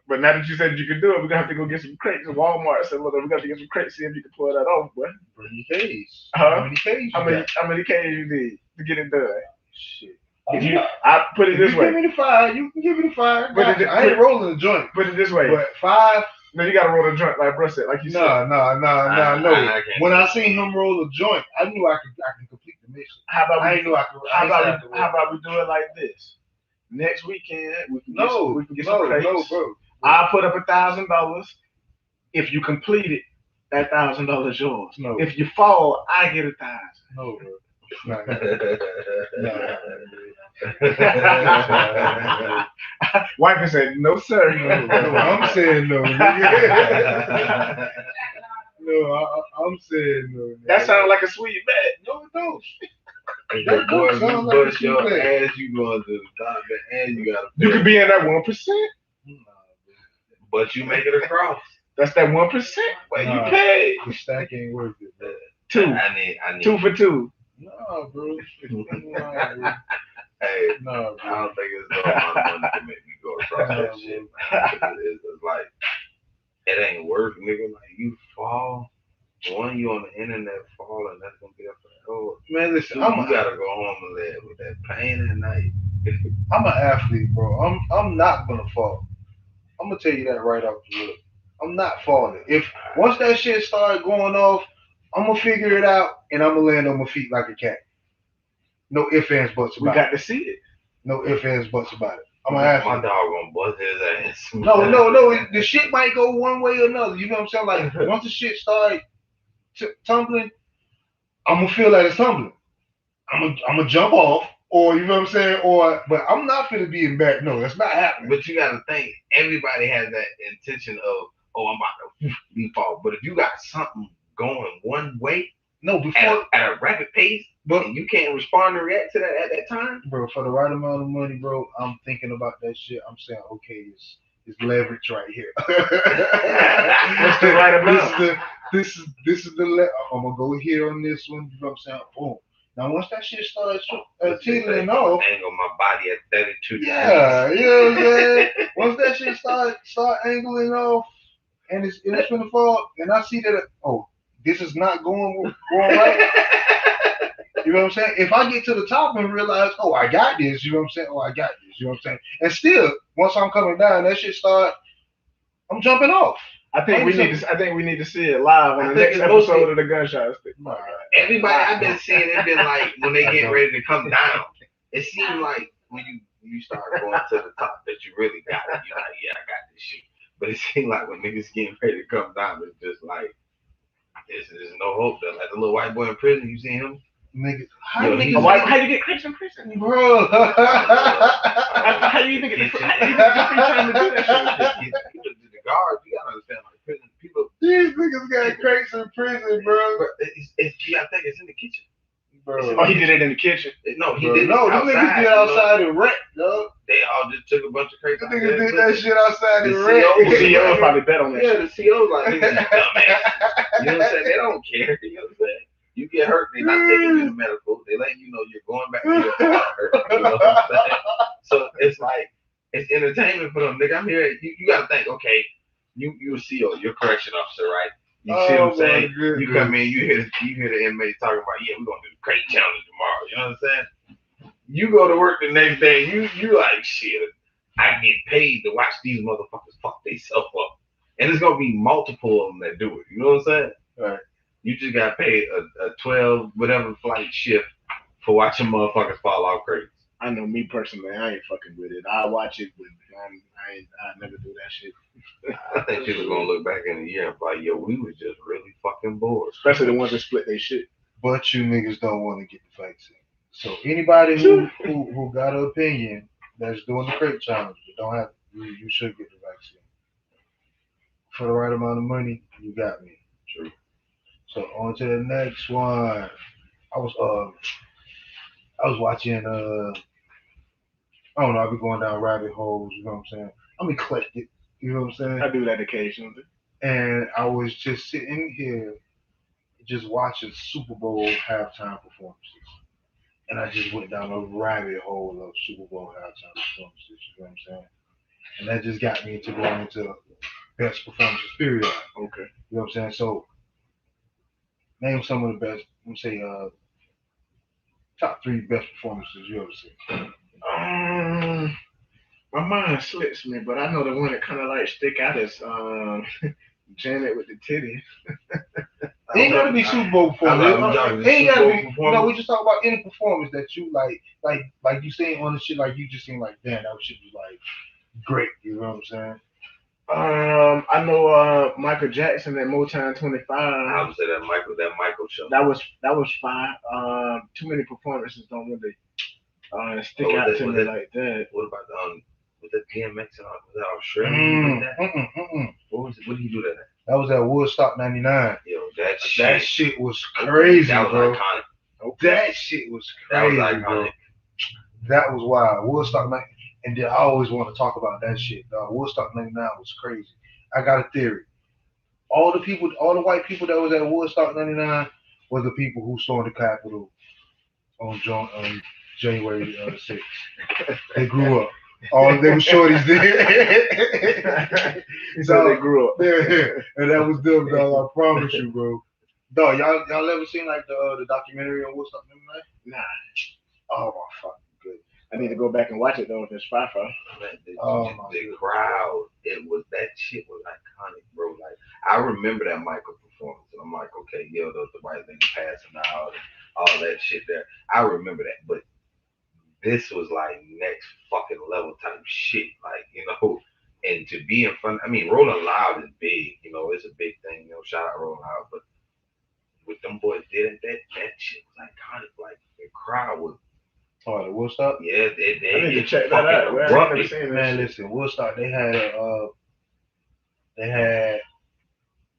But now that you said you can do it, we're gonna have to go get some crates. Walmart said, look, we got to get some crates, see if you can pull that off, boy. Bring your cage. Huh? How many cages How many K's you need to get it done? Shit. If you, I put it If this you way. give me the 5, you can give me the 5. But I ain't rolling a joint. Put it this way. But 5. No, you gotta roll a joint like Bruce said, like you said. No. When I seen him roll a joint, I knew I can complete the mission. How about I we? ain't knew I could. How about we do it like this? Next weekend we can get some crates. No, bro. I'll put up $1,000. If you complete it, that $1,000 yours. No. If you fall, I get 1,000. No, bro. Wife said, no, sir. No, I'm saying no. Nigga. No, I'm saying no. Nigga. That sounds like a sweet bet. No, it don't. That boy, you sound like bust a your cheap ass, you going to the doctor, and you gotta. You could be in that 1%. But you make it across. That's that 1%. Well, you Nah. pay. The stack ain't worth it, bro. Two. I need. 2 for 2. No, bro. Hey, No, I bro. don't think it's no amount of money to make me go across that shit. Man. It's like it ain't worth, nigga. Like you fall, one you on the internet fall, and that's gonna be up forever. Man, listen, You gotta go home and live with that pain at night. I'm an athlete, bro. I'm not gonna fall. I'm gonna tell you that right off the rip. I'm not falling. If once that shit started going off, I'm gonna figure it out and I'm gonna land on my feet like a cat. No ifs, ands, buts We about got it. to see it. No ifs, ands, buts about it. I'm an My athlete. dog gonna bust his ass. No. The shit might go one way or another. You know what I'm saying? Like once the shit started tumbling, I'm gonna feel that it's tumbling. I'm gonna jump off, or you know what I'm saying? But I'm not gonna be in back. No, that's not happening. But you gotta think, everybody has that intention of, oh, I'm about to be fall. But if you got something going one way No, before, at a rapid pace, but and you can't respond and react to that at that time, bro, for the right amount of money, bro, I'm thinking about that shit. I'm saying, okay, it's leverage right here. What's the right amount? This is I'm gonna go here on this one. You know what I'm saying? Boom. Now once that shit starts teetering off, angle my body at 32 degrees. yeah, you know what I'm saying? Once that shit start angling off, and it's gonna fall, and I see that this is not going right. You know what I'm saying? If I get to the top and realize, I got this, you know what I'm saying? I got this, you know what I'm saying? And still, once I'm coming down, that shit I'm jumping off. I think we need to see it live on the next episode of the Gunshine Stick. Everybody I've been seeing, it been like when they get ready to come down. It seems like when you start going to the top that you really got it. You're like, yeah, I got this shit. But it seems like when niggas getting ready to come down, it's just like there's no hope. That like the little white boy in prison, you see him? Niggas, Yo, he's How you get Crips in prison? bro? How do you think it's free time to do that shit? The guards, you gotta understand, like prison people. These niggas got crates in prison, bro. But you gotta think it's in the kitchen. Bro. Oh, he did it in the kitchen. No, he Bro, did it no, outside. them niggas did outside and wreck, yo. They all just took a bunch of crazy. Them niggas did that shit outside and The wreck. The CEO probably bet on that Yeah, shit. the CEO's like, niggas is dumbass. You know what I'm saying? They don't care. You know what I'm saying? You get hurt, they not taking you to medical. They letting you know you're going back to your car. You know what I'm saying? So it's like, it's entertainment for them. Nigga, I'm here. You gotta think, okay, you a CEO, you're a correction officer, right? You see what I'm saying? You come in, you hear the inmates talking about, yeah, we're gonna do the crate challenge tomorrow. You know what I'm saying? You go to work the next day, you like, shit, I get paid to watch these motherfuckers fuck themselves up. And there's gonna be multiple of them that do it. You know what I'm saying? Right. You just got paid a 12 whatever flight shift for watching motherfuckers fall off crates. I know me personally, I ain't fucking with it. I watch it, but I never do that shit. I think people gonna look back in a year and be like, yo, we was just really fucking bored. Especially the ones that split their shit. But you niggas don't want to get the vaccine. So anybody who got an opinion that's doing the crate challenge but don't have, you should get the vaccine. For the right amount of money, you got me. True. So on to the next one. I was watching I don't know, I've been going down rabbit holes, you know what I'm saying? I'm eclectic, you know what I'm saying? I do that occasionally. And I was just sitting here just watching Super Bowl halftime performances. And I just went down a rabbit hole of Super Bowl halftime performances, you know what I'm saying? And that just got me into going into best performances, period. Okay. You know what I'm saying? So name some of the best, let me say top 3 best performances you ever seen. My mind slips me, but I know the one that kind of like stick out is Janet with the titties. It ain't gotta be Super Bowl performance. It ain't gotta be. No, we just talk about any performance that you like you saying on the shit, like you just saying like, damn, that shit was like great. You know what I'm saying? I know Michael Jackson at Motown 25. I would say that Michael show. That was fine. Too many performances don't really stick out to me like that. What about was that DMX and was that Australia? What did he do that at? That was at Woodstock '99. Yo, that shit was crazy, that was bro. Iconic. That shit was crazy, that was iconic. bro. That was wild. Woodstock '99, and then I always want to talk about that shit. Woodstock '99 was crazy. I got a theory. All the white people that was at Woodstock '99 were the people who stormed the Capitol on January 6th. They grew up. All of them shorties there. So they grew up. Yeah, and that was them, dog. I promise you, bro. Dog, y'all ever seen like the documentary on Woodstock '99? Nah. Oh my fucking good. I need to go back and watch it though if it's Spotify. The crowd, that shit was iconic, bro. Like I remember that Michael performance, and I'm like, okay, yo, the white thing passing out, and all that shit there. I remember that, but this was like next fucking level type shit, like, you know, and to be in front, I mean, Rolling Loud is big, you know, it's a big thing, you know, shout out Rolling Loud, but what them boys did at that shit was iconic, like, the crowd was, oh, the Woodstock? yeah, I need to check that out. Man, listen, Woodstock, they had,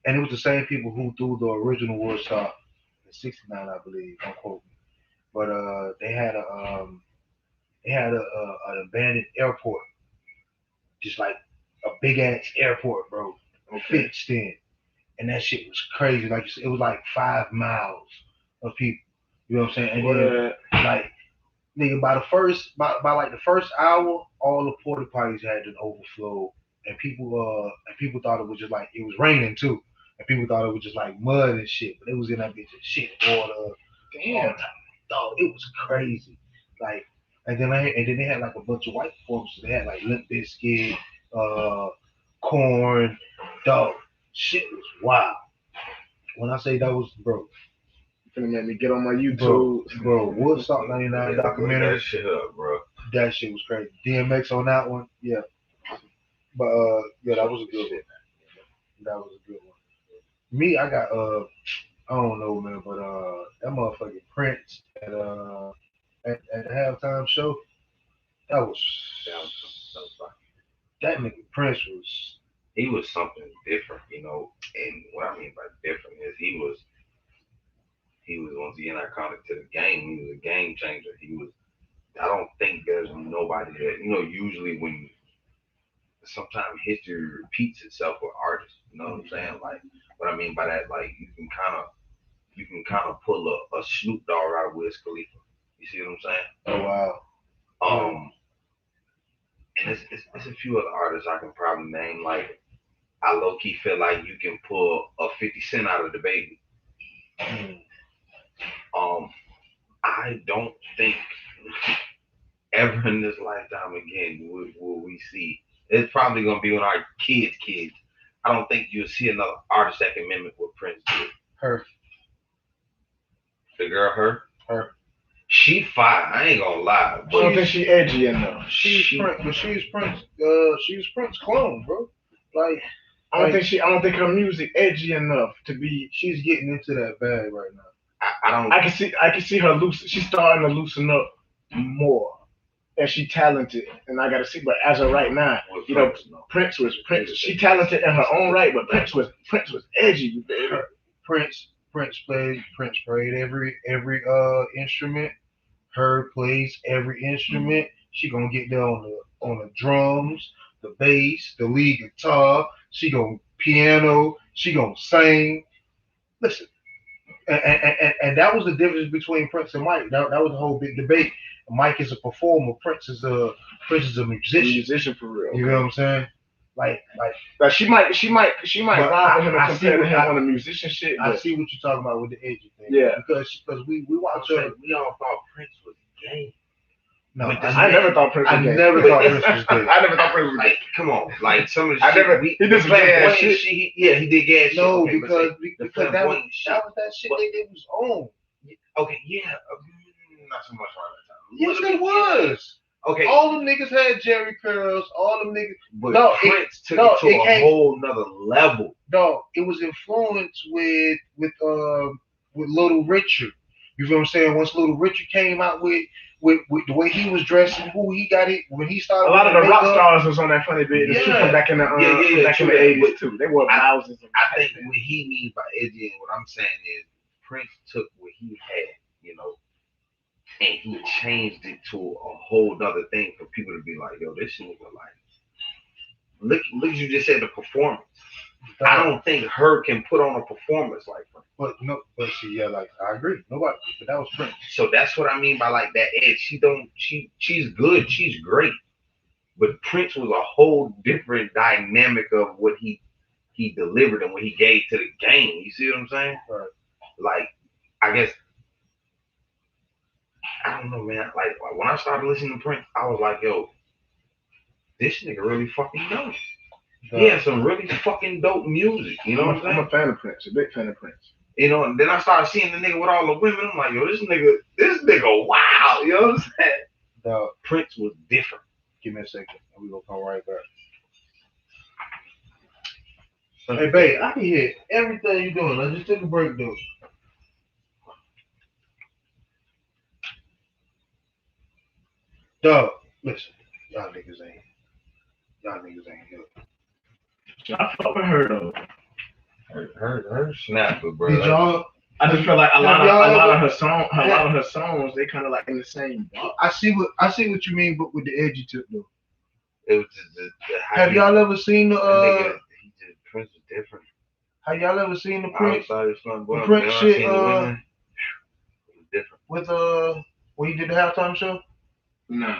and it was the same people who threw the original Woodstock in '69, I believe, don't quote me, but they had an abandoned airport, just like a big ass airport, bro, fenced in, and that shit was crazy. Like it was like 5 miles of people. You know what I'm saying? And then like nigga, by like the first hour, all the porta potties had an overflow, and people thought it was just like it was raining too, and people thought it was just like mud and shit, but it was in that bitch of shit water. Damn, dog, it was crazy. Like. And then they had like a bunch of white performances. They had like Limp Bizkit, Korn, dog. Shit was wild. When I say that was, bro. You're gonna make me get on my YouTube. Bro, Woodstock '99 documentary. That shit up, bro. That shit was crazy. DMX on that one, yeah. But yeah, that was a good one. That was a good one. Me, I got I don't know, man, but that motherfucking Prince at the halftime show, that was That was like, that nigga Prince was. he was something different, And what I mean by different is he was once again iconic to the game. He was a game changer. He was. I don't think there's nobody that Usually when sometimes history repeats itself with artists. You know what I'm saying? Like what I mean by that, like you can kind of pull a Snoop Dogg out of Wiz Khalifa. You see what I'm saying? Oh wow. And it's a few other artists I can probably name. Like I low key feel like you can pull a 50 Cent out of the baby. Um, I don't think ever in this lifetime again will we see. It's probably gonna be when our kids. I don't think you'll see another artist that can mimic what Prince did. Her. The girl, her. Her. She fine. I ain't gonna lie. I don't think she edgy enough. She's Prince, but she's Prince. She's Prince clone, bro. Like I don't think her music edgy enough to be. She's getting into that bag right now. I can see her loose. She's starting to loosen up more, and she talented. And I gotta see. But as of right now, Prince was Prince. She talented in her own right, but Prince was edgy. Prince played every instrument. Her plays every instrument. She gonna get there on the drums, the bass, the lead guitar. She gonna piano. She gonna sing. Listen, and that was the difference between Prince and Mike. That was a whole big debate. Mike is a performer. Prince is a musician. Musician for real. You know what I'm saying? Like she might ride with him and compare to him on the musician shit. I see what you're talking about with the edgy thing. Yeah. Because we watch her. We all thought Prince was gay. No, I never thought Prince was gay. I never thought Prince was gay. I never thought Prince was gay. Like, come on, like some of the I shit. never. He just played shit. He did gas shit. No, Okay, because that was that shit they was on. Okay, yeah, not so much around that time. Yes, it was. Okay. All them niggas had Jerry curls. All them niggas. But Prince took it to a whole nother level. No, it was influenced with Little Richard. You feel what I'm saying? Once Little Richard came out with the way he was dressing, who he got it when he started. A lot of the rock stars was on that funny bit. Yeah. Back in the back in the 80s too. They wore blouses. I think what he means by edgy and what I'm saying is Prince took what he had, and he changed it to a whole nother thing for people to be like, yo, this nigga like, look you just said the performance. I don't think her can put on a performance like Prince. But see, yeah, like I agree. Nobody, but that was Prince. So that's what I mean by like that edge. She's good, she's great. But Prince was a whole different dynamic of what he delivered and what he gave to the game. You see what I'm saying? Right. Like, I guess I don't know, man. Like when I started listening to Prince, I was like, yo, this nigga really fucking dope. He had some really fucking dope music. You know what I'm saying? I'm a fan of Prince, a big fan of Prince. And then I started seeing the nigga with all the women. I'm like, yo, this nigga, wow. You know what I'm saying? Prince was different. Give me a second, and we gonna come right back. Hey, babe, I can hear everything you're doing. Let's just take a break, though. Dog, listen, y'all niggas ain't here. I fuck with her though. Her snapper, bro. Did y'all? I just feel like a lot of her songs, they kind of like in the same box. I see what you mean, but with the edgy tip though. It was just have y'all ever seen the Prince was different. Have y'all ever seen the Prince? The Prince shit. It was different. With when he did the halftime show. Nah.